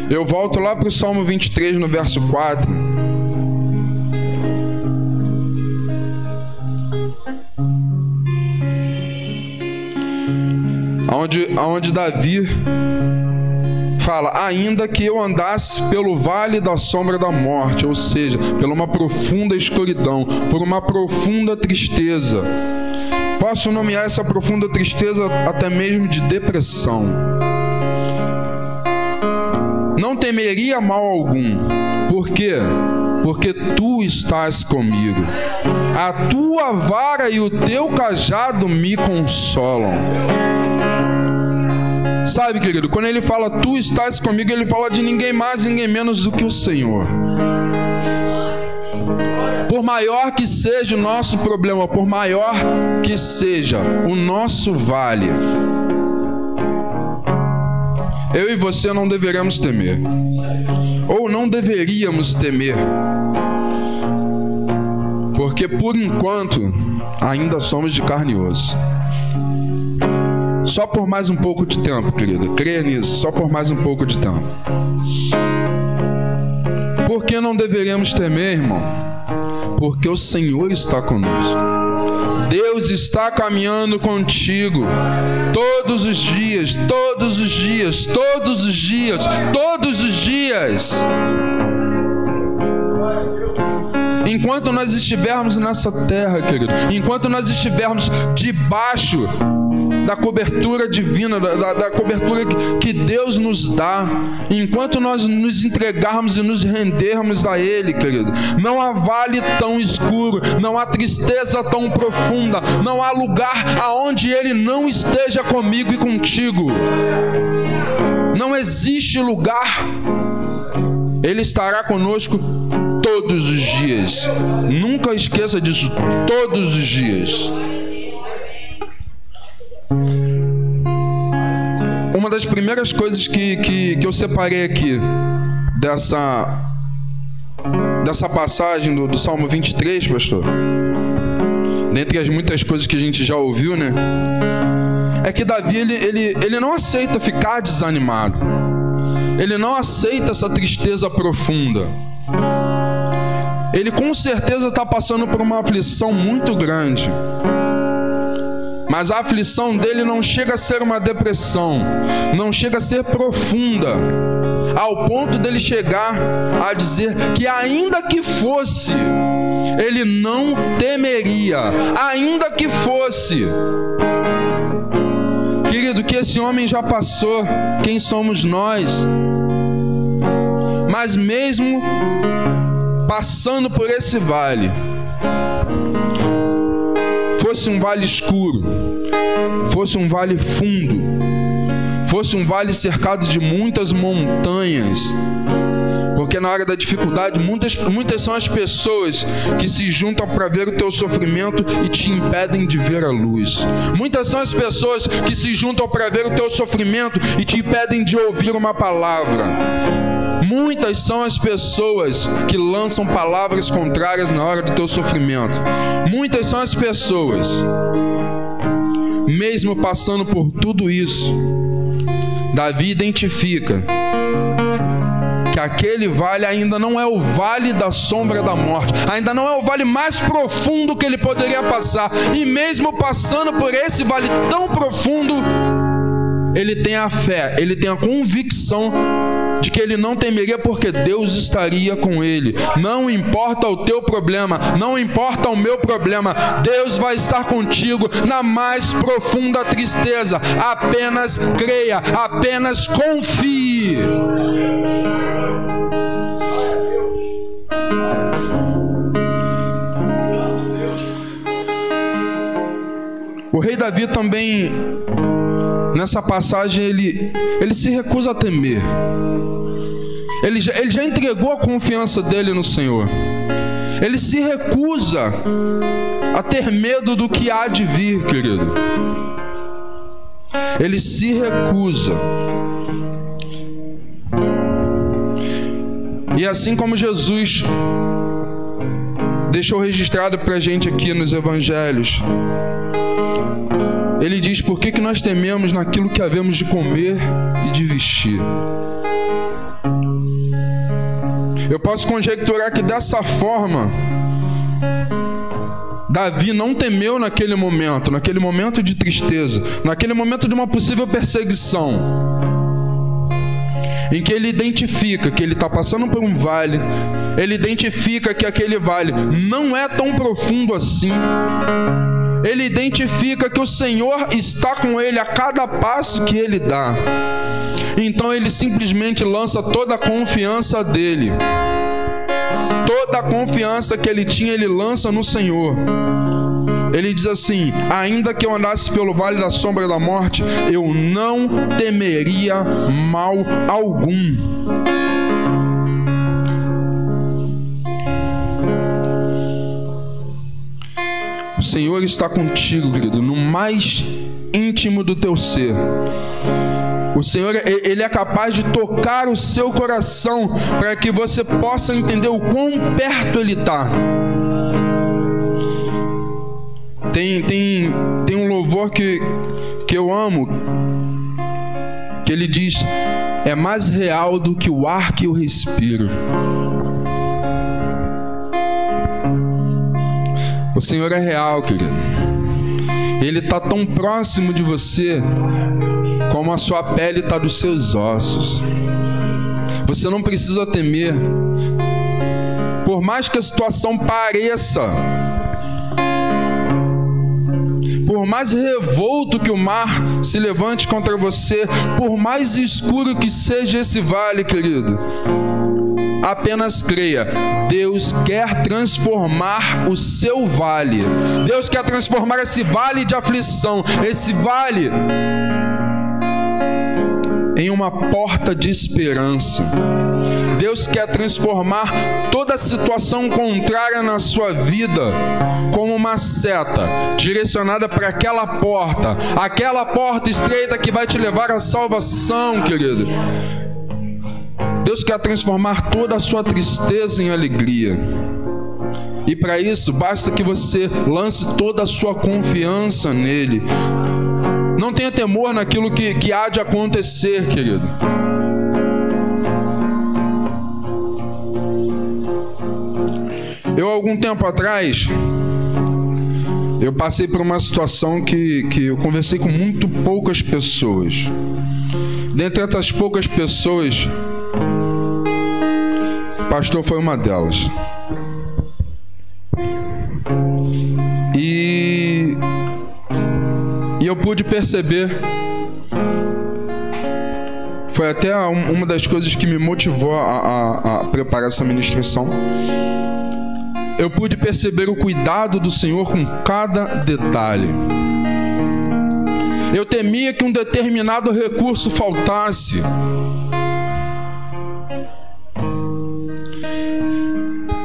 Eu volto lá para o Salmo 23, no verso 4. Onde Davi fala: ainda que eu andasse pelo vale da sombra da morte, ou seja, por uma profunda escuridão, por uma profunda tristeza. Posso nomear essa profunda tristeza até mesmo de depressão. Não temeria mal algum. Por quê? Porque tu estás comigo. A tua vara e o teu cajado me consolam. Sabe, querido, quando ele fala tu estás comigo, ele fala de ninguém mais, ninguém menos do que o Senhor. Por maior que seja o nosso problema, por maior que seja o nosso vale, eu e você não deveremos temer, ou não deveríamos temer, porque por enquanto ainda somos de carne e osso. Só por mais um pouco de tempo, querido, creia nisso, só por mais um pouco de tempo. Por que não deveríamos temer, irmão? Porque o Senhor está conosco. Deus está caminhando contigo todos os dias, todos os dias, todos os dias, todos os dias. Enquanto nós estivermos nessa terra, querido, enquanto nós estivermos debaixo da cobertura divina, da cobertura que Deus nos dá, enquanto nós nos entregarmos e nos rendermos a Ele, querido, não há vale tão escuro, não há tristeza tão profunda, não há lugar aonde Ele não esteja comigo e contigo. Não existe lugar. Ele estará conosco todos os dias. Nunca esqueça disso, todos os dias. Uma das primeiras coisas que eu separei aqui dessa passagem do Salmo 23, pastor, dentre as muitas coisas que a gente já ouviu, né, é que Davi ele não aceita ficar desanimado. Ele não aceita essa tristeza profunda. Ele com certeza está passando por uma aflição muito grande. Mas a aflição dele não chega a ser uma depressão, não chega a ser profunda, ao ponto dele chegar a dizer que ainda que fosse, ele não temeria, ainda que fosse. Querido, que esse homem já passou, quem somos nós? Mas mesmo passando por esse vale, fosse um vale escuro, fosse um vale fundo, fosse um vale cercado de muitas montanhas, porque na hora da dificuldade, muitas são as pessoas que se juntam para ver o teu sofrimento e te impedem de ver a luz. Muitas são as pessoas que se juntam para ver o teu sofrimento e te impedem de ouvir uma palavra. Muitas são as pessoas que lançam palavras contrárias na hora do teu sofrimento. Muitas são as pessoas, mesmo passando por tudo isso, Davi identifica que aquele vale ainda não é o vale da sombra da morte, ainda não é o vale mais profundo que ele poderia passar, e mesmo passando por esse vale tão profundo, ele tem a fé, ele tem a convicção de que ele não temeria, porque Deus estaria com ele. Não importa o teu problema, não importa o meu problema, Deus vai estar contigo na mais profunda tristeza. Apenas creia, apenas confie. O rei Davi também, nessa passagem, ele se recusa a temer. Ele já entregou a confiança dele no Senhor. Ele se recusa a ter medo do que há de vir, querido. Ele se recusa. E assim como Jesus deixou registrado para a gente aqui nos evangelhos, ele diz: por que nós tememos naquilo que havemos de comer e de vestir? Eu posso conjecturar que dessa forma Davi não temeu naquele momento de tristeza, naquele momento de uma possível perseguição, em que ele identifica que ele está passando por um vale, ele identifica que aquele vale não é tão profundo assim, ele identifica que o Senhor está com ele a cada passo que ele dá. Então ele simplesmente lança toda a confiança dele, toda a confiança que ele tinha, ele lança no Senhor. Ele diz assim: ainda que eu andasse pelo vale da sombra da morte, eu não temeria mal algum. O Senhor está contigo, querido, no mais íntimo do teu ser. O Senhor, Ele é capaz de tocar o seu coração para que você possa entender o quão perto Ele está. Tem um louvor que eu amo, que ele diz: é mais real do que o ar que eu respiro. O Senhor é real, querido. Ele está tão próximo de você como a sua pele está dos seus ossos. Você não precisa temer. Por mais que a situação pareça, por mais revolto que o mar se levante contra você, por mais escuro que seja esse vale, querido, apenas creia. Deus quer transformar o seu vale. Deus quer transformar esse vale de aflição, esse vale, em uma porta de esperança. Deus quer transformar toda situação contrária na sua vida como uma seta direcionada para aquela porta estreita que vai te levar à salvação, querido. Deus quer transformar toda a sua tristeza em alegria. E para isso, basta que você lance toda a sua confiança nele. Não tenha temor naquilo que há de acontecer, querido. Eu, algum tempo atrás, eu passei por uma situação que eu conversei com muito poucas pessoas. Dentre essas poucas pessoas, o pastor foi uma delas. E eu pude perceber Foi até uma das coisas que me motivou a preparar essa ministração. Eu pude perceber o cuidado do Senhor com cada detalhe. Eu temia que um determinado recurso faltasse.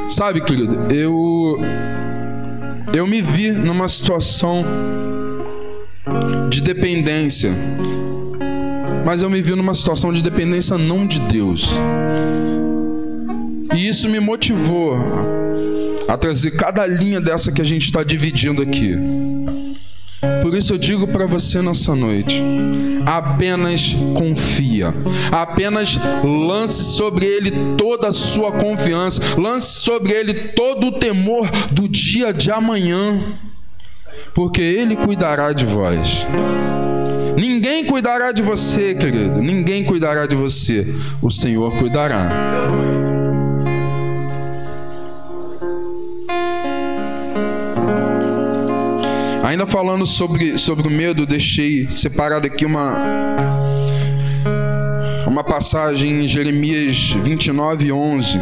Sabe, querido, eu me vi numa situação de dependência, mas eu me vi numa situação de dependência não de Deus. E isso me motivou a trazer cada linha dessa que a gente está dividindo aqui. Por isso eu digo para você nessa noite: apenas confia, apenas lance sobre Ele toda a sua confiança, lance sobre Ele todo o temor do dia de amanhã, porque Ele cuidará de vós. Ninguém cuidará de você, querido, ninguém cuidará de você, o Senhor cuidará. Ainda falando sobre o medo, deixei separado aqui uma passagem em Jeremias 29:11,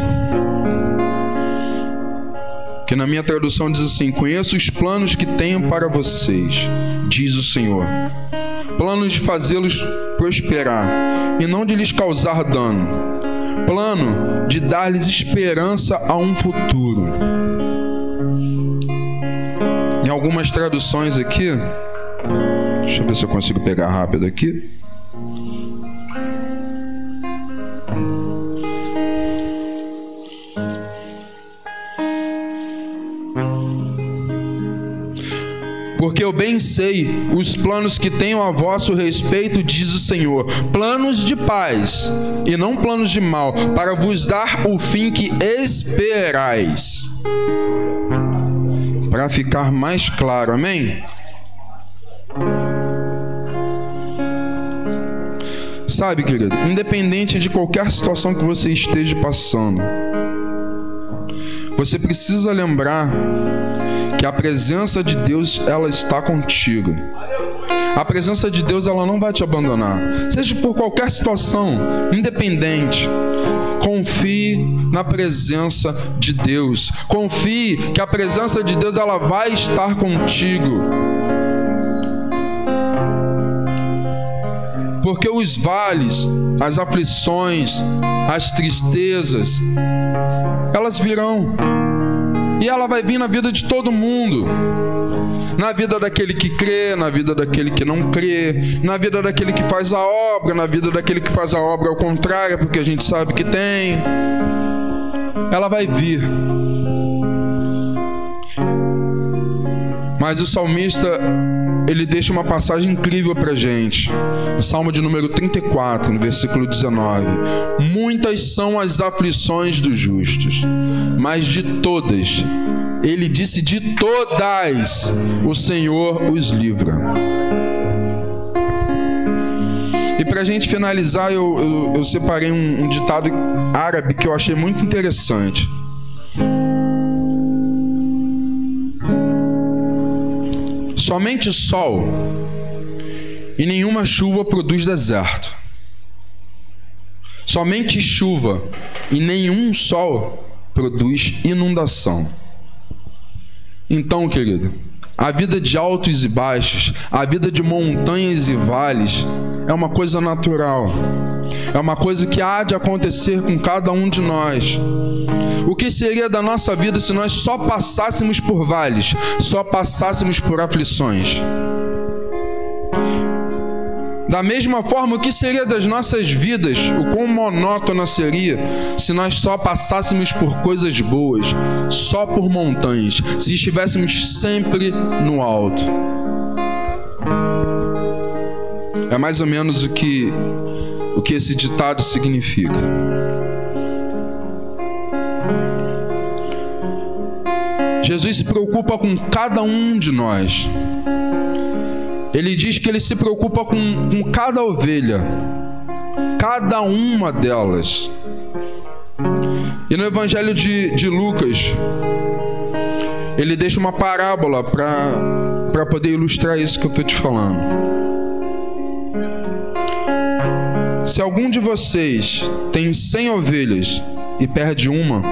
que na minha tradução diz assim: conheço os planos que tenho para vocês, diz o Senhor, planos de fazê-los prosperar e não de lhes causar dano, plano de dar-lhes esperança a um futuro. Em algumas traduções aqui, deixa eu ver se eu consigo pegar rápido aqui. Porque eu bem sei os planos que tenho a vosso respeito, diz o Senhor, planos de paz e não planos de mal, para vos dar o fim que esperais. Para ficar mais claro, amém? Sabe, querido, independente de qualquer situação que você esteja passando, você precisa lembrar que a presença de Deus, ela está contigo. A presença de Deus, ela não vai te abandonar, seja por qualquer situação, independente. Confie na presença de Deus. Confie que a presença de Deus, ela vai estar contigo. Porque os vales, as aflições, as tristezas, elas virão. E ela vai vir na vida de todo mundo. Na vida daquele que crê, na vida daquele que não crê, na vida daquele que faz a obra, na vida daquele que faz a obra ao contrário, porque a gente sabe que tem. Ela vai vir. Mas o salmista, ele deixa uma passagem incrível pra gente. No Salmo de número 34, no versículo 19. Muitas são as aflições dos justos, mas de todas, ele disse, de todas, o Senhor os livra. E pra gente finalizar, eu separei um ditado árabe que eu achei muito interessante. Somente sol e nenhuma chuva produz deserto. Somente chuva e nenhum sol produz inundação. Então, querido, a vida de altos e baixos, a vida de montanhas e vales, é uma coisa natural. É uma coisa que há de acontecer com cada um de nós. O que seria da nossa vida se nós só passássemos por vales, só passássemos por aflições? Da mesma forma, o que seria das nossas vidas, o quão monótona seria se nós só passássemos por coisas boas, só por montanhas, se estivéssemos sempre no alto? É mais ou menos o que esse ditado significa. Jesus se preocupa com cada um de nós. Ele diz que ele se preocupa com cada ovelha, cada uma delas. E no Evangelho de Lucas, ele deixa uma parábola para poder ilustrar isso que eu estou te falando. Se algum de vocês tem 100 ovelhas e perde uma,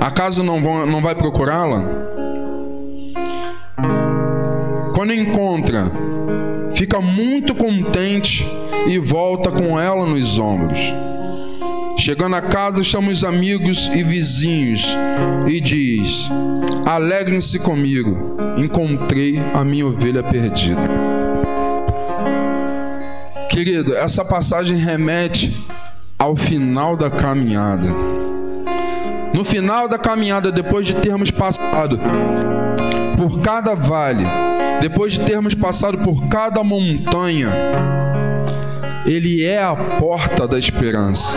acaso não vai procurá-la? Quando encontra, fica muito contente e volta com ela nos ombros. Chegando a casa, chama os amigos e vizinhos e diz: alegrem-se comigo, encontrei a minha ovelha perdida. Querido, essa passagem remete ao final da caminhada. No final da caminhada, depois de termos passado por cada vale, depois de termos passado por cada montanha, Ele é a porta da esperança.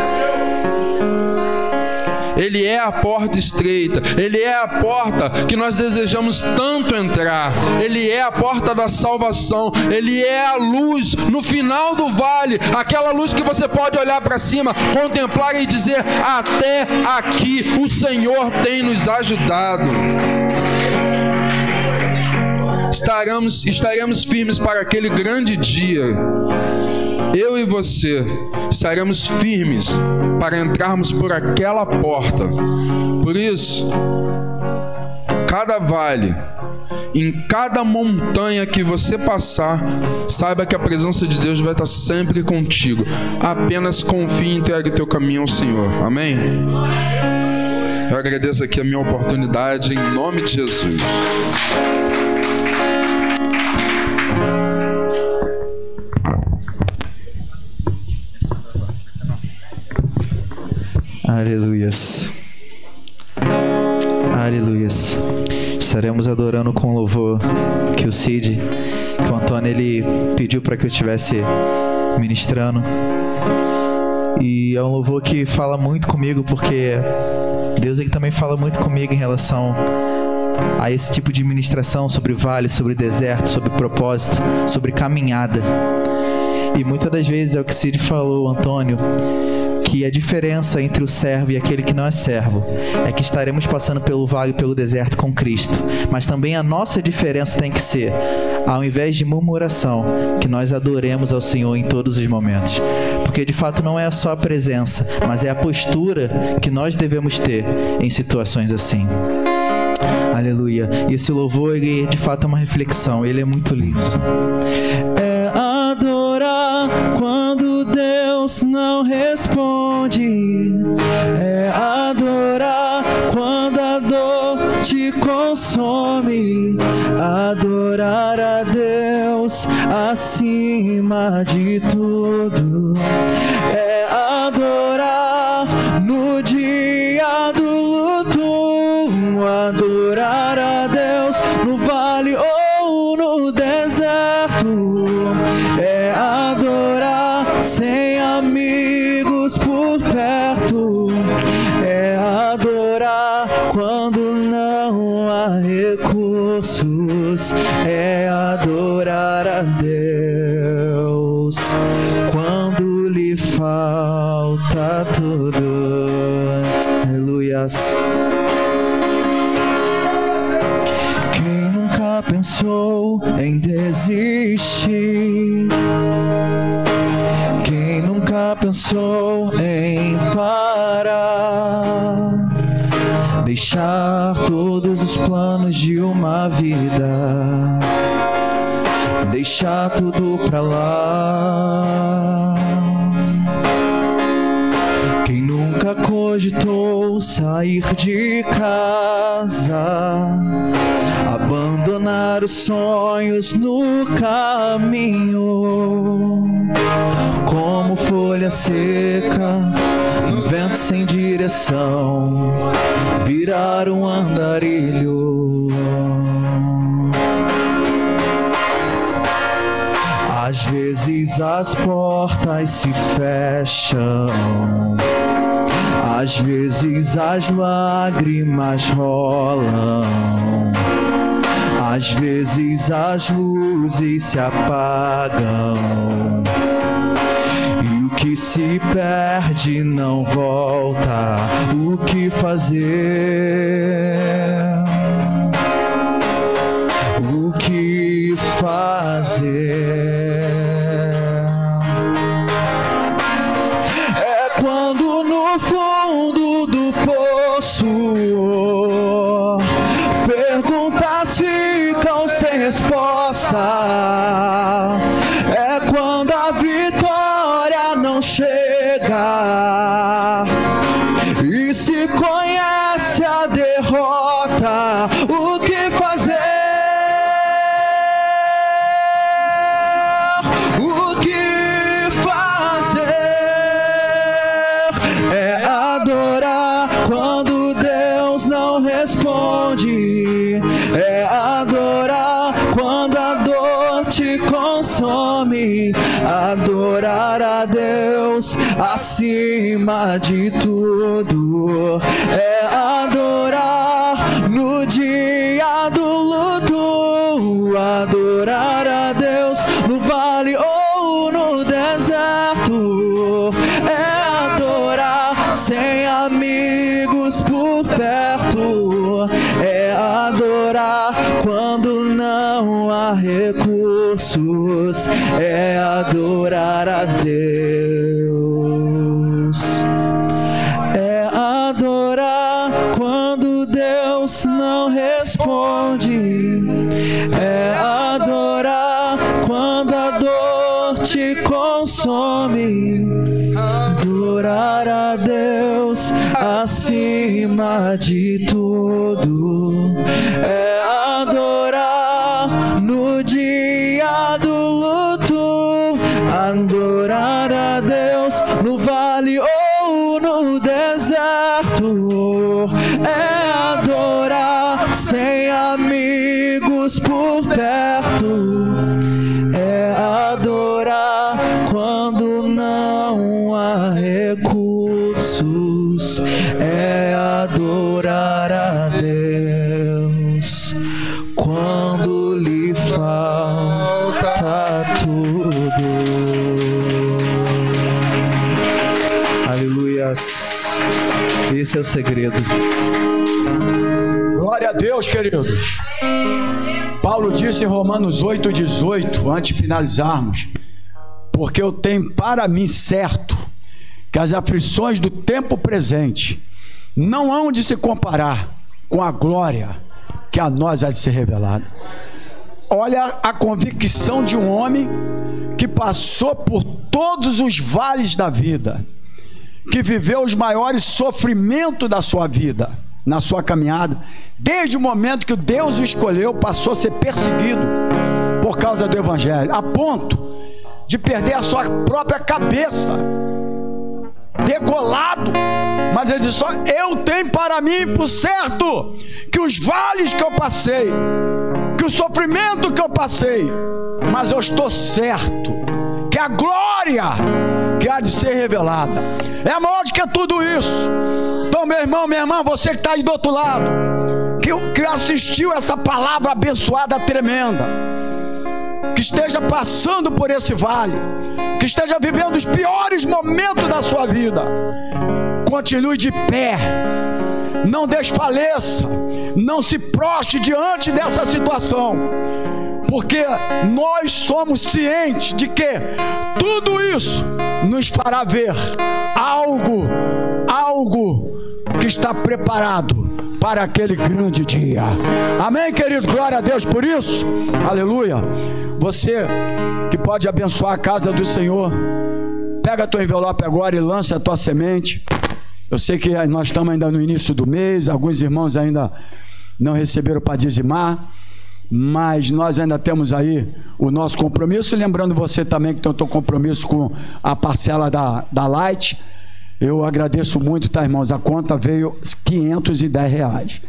Ele é a porta estreita, Ele é a porta que nós desejamos tanto entrar, Ele é a porta da salvação, Ele é a luz no final do vale, aquela luz que você pode olhar para cima, contemplar e dizer: até aqui o Senhor tem nos ajudado. Estaremos firmes para aquele grande dia. Eu e você estaremos firmes para entrarmos por aquela porta. Por isso, cada vale, em cada montanha que você passar, saiba que a presença de Deus vai estar sempre contigo. Apenas confie e entregue o teu caminho ao Senhor. Amém? Eu agradeço aqui a minha oportunidade em nome de Jesus. Aleluias. Aleluias. Estaremos adorando com louvor que o Cid, que o Antônio, ele pediu para que eu estivesse ministrando. E é um louvor que fala muito comigo, porque Deus ele também fala muito comigo em relação a esse tipo de ministração sobre vale, sobre deserto, sobre propósito, sobre caminhada. E muitas das vezes é o que o Cid falou, Antônio, que a diferença entre o servo e aquele que não é servo é que estaremos passando pelo vale e pelo deserto com Cristo. Mas também a nossa diferença tem que ser, ao invés de murmuração, que nós adoremos ao Senhor em todos os momentos. Porque de fato não é só a presença, mas é a postura que nós devemos ter em situações assim. Aleluia. E esse louvor, ele de fato é uma reflexão, ele é muito lindo. É adorar quando Deus não responde. É adorar quando a dor te consome. Adorar a Deus acima de tudo. É adorar no dia do luto. Adorar a Deus no vale ou no deserto. É adorar sem amigos por perto. É adorar quando não há recursos. É adorar a Deus quando lhe falta tudo. Aleluias. Pensou em desistir? Quem nunca pensou em parar? Deixar todos os planos de uma vida, deixar tudo pra lá. Quem nunca cogitou sair de casa, abandonar os sonhos no caminho, como folha seca, um vento sem direção, virar um andarilho. Às vezes as portas se fecham, às vezes as lágrimas rolam, às vezes as luzes se apagam, e o que se perde não volta. O que fazer? O que fazer? te consome. Adorar a Deus acima de tudo é adorar no dia do luto, adorar a Deus no vale ou no deserto, é adorar sem amigos por perto, é adorar quando não há recursos, é adorar a Deus, é adorar quando Deus não responde, é adorar quando a dor te consome, adorar a Deus acima de tudo, é adorar no dia do luto, adorar a Deus no vale ou no deserto, é adorar sem amigos por perto, é adorar quando não há recursos, é adorar a Deus quando lhe falta tudo. Aleluias. Esse é o segredo. Glória a Deus, queridos. Paulo disse em Romanos 8:18, antes de finalizarmos: porque eu tenho para mim certo que as aflições do tempo presente não hão de se comparar com a glória que a nós há de ser revelada. Olha a convicção de um homem que passou por todos os vales da vida, que viveu os maiores sofrimentos da sua vida, na sua caminhada, desde o momento que Deus o escolheu, passou a ser perseguido por causa do Evangelho, a ponto de perder a sua própria cabeça, degolado. Mas ele disse: só eu tenho para mim por certo que os vales que eu passei, que o sofrimento que eu passei, mas eu estou certo que a glória que há de ser revelada é maior do que tudo isso. Então, meu irmão, minha irmã, você que está aí do outro lado, que assistiu essa palavra abençoada tremenda, que esteja passando por esse vale, que esteja vivendo os piores momentos da sua vida, continue de pé, não desfaleça, não se prostre diante dessa situação, porque nós somos cientes de que tudo isso nos fará ver algo que está preparado para aquele grande dia. Amém, querido? Glória a Deus por isso. Aleluia. Você que pode abençoar a casa do Senhor, pega a tua envelope agora e lança a tua semente. Eu sei que nós estamos ainda no início do mês, alguns irmãos ainda não receberam para dizimar, mas nós ainda temos aí o nosso compromisso. Lembrando você também que tem o teu compromisso com a parcela da Light. Eu agradeço muito, tá, irmãos? A conta veio R$510.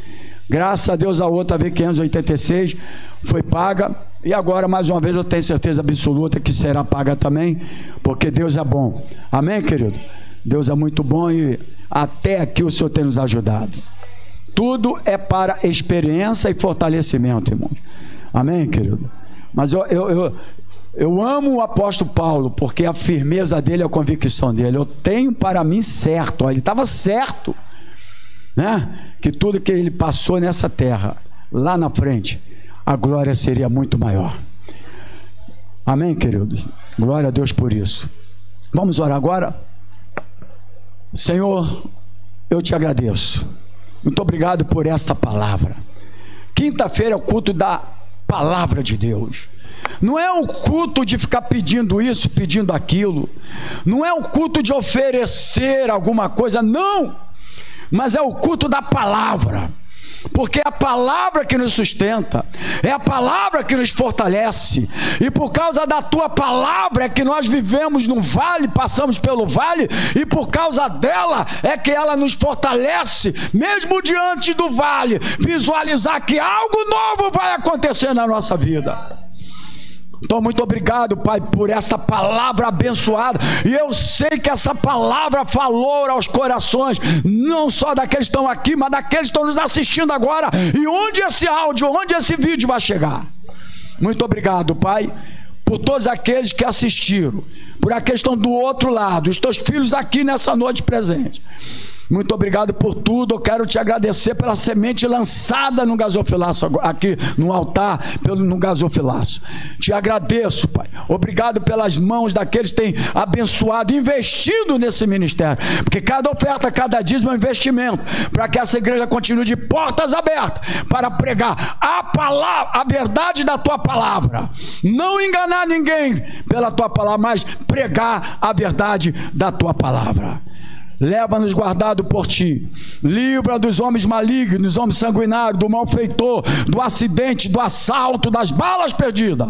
Graças a Deus a outra veio 586, foi paga. E agora, mais uma vez, eu tenho certeza absoluta que será paga também, porque Deus é bom. Amém, querido? Deus é muito bom e até aqui o Senhor tem nos ajudado. Tudo é para experiência e fortalecimento, irmãos. Amém, querido? Mas eu amo o apóstolo Paulo, porque a firmeza dele, a convicção dele, eu tenho para mim certo, ele estava certo, né? Que tudo que ele passou nessa terra, lá na frente, a glória seria muito maior. Amém, queridos? Glória a Deus por isso. Vamos orar agora? Senhor, eu te agradeço. Muito obrigado por esta palavra. Quinta-feira é o culto da palavra de Deus. Não é o culto de ficar pedindo isso, pedindo aquilo. Não é o culto de oferecer alguma coisa, não. Mas é o culto da palavra. Porque é a palavra que nos sustenta, é a palavra que nos fortalece, e por causa da tua palavra é que nós vivemos no vale, passamos pelo vale, e por causa dela é que ela nos fortalece, mesmo diante do vale, visualizar que algo novo vai acontecer na nossa vida. Então, muito obrigado, Pai, por essa palavra abençoada. E eu sei que essa palavra falou aos corações, não só daqueles que estão aqui, mas daqueles que estão nos assistindo agora. E onde esse áudio, onde esse vídeo vai chegar? Muito obrigado, Pai, por todos aqueles que assistiram, por aqueles que estão do outro lado, os teus filhos aqui nessa noite presente. Muito obrigado por tudo. Eu quero te agradecer pela semente lançada no gasofilaço, aqui no altar, no gasofilaço. Te agradeço, Pai. Obrigado pelas mãos daqueles que têm abençoado, investido nesse ministério. Porque cada oferta, cada dízimo é um investimento, para que essa igreja continue de portas abertas, para pregar a palavra, a verdade da tua palavra. Não enganar ninguém pela tua palavra, mas pregar a verdade da tua palavra. Leva-nos guardado por ti, livra dos homens malignos, dos homens sanguinários, do malfeitor, do acidente, do assalto, das balas perdidas,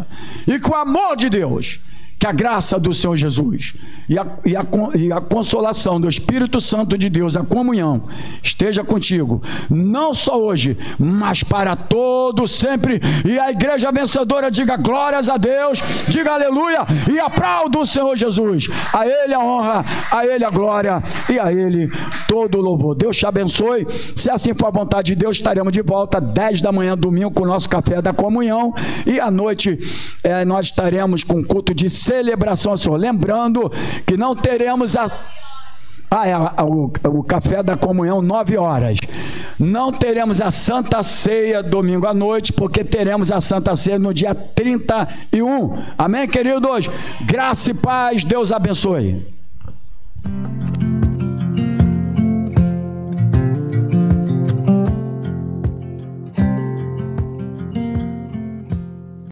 e com o amor de Deus, que a graça do Senhor Jesus e a consolação do Espírito Santo de Deus, a comunhão, esteja contigo, não só hoje, mas para todo sempre. E a igreja vencedora diga glórias a Deus, diga aleluia e aplauda o Senhor Jesus. A Ele a honra, a Ele a glória e a Ele todo o louvor. Deus te abençoe. Se assim for a vontade de Deus, estaremos de volta 10 da manhã, domingo, com o nosso café da comunhão, e à noite nós estaremos com culto de celebração ao Senhor. Lembrando que não teremos o café da comunhão 9 horas. Não teremos a Santa Ceia domingo à noite, porque teremos a Santa Ceia no dia 31. Amém, queridos? Graça e paz. Deus abençoe.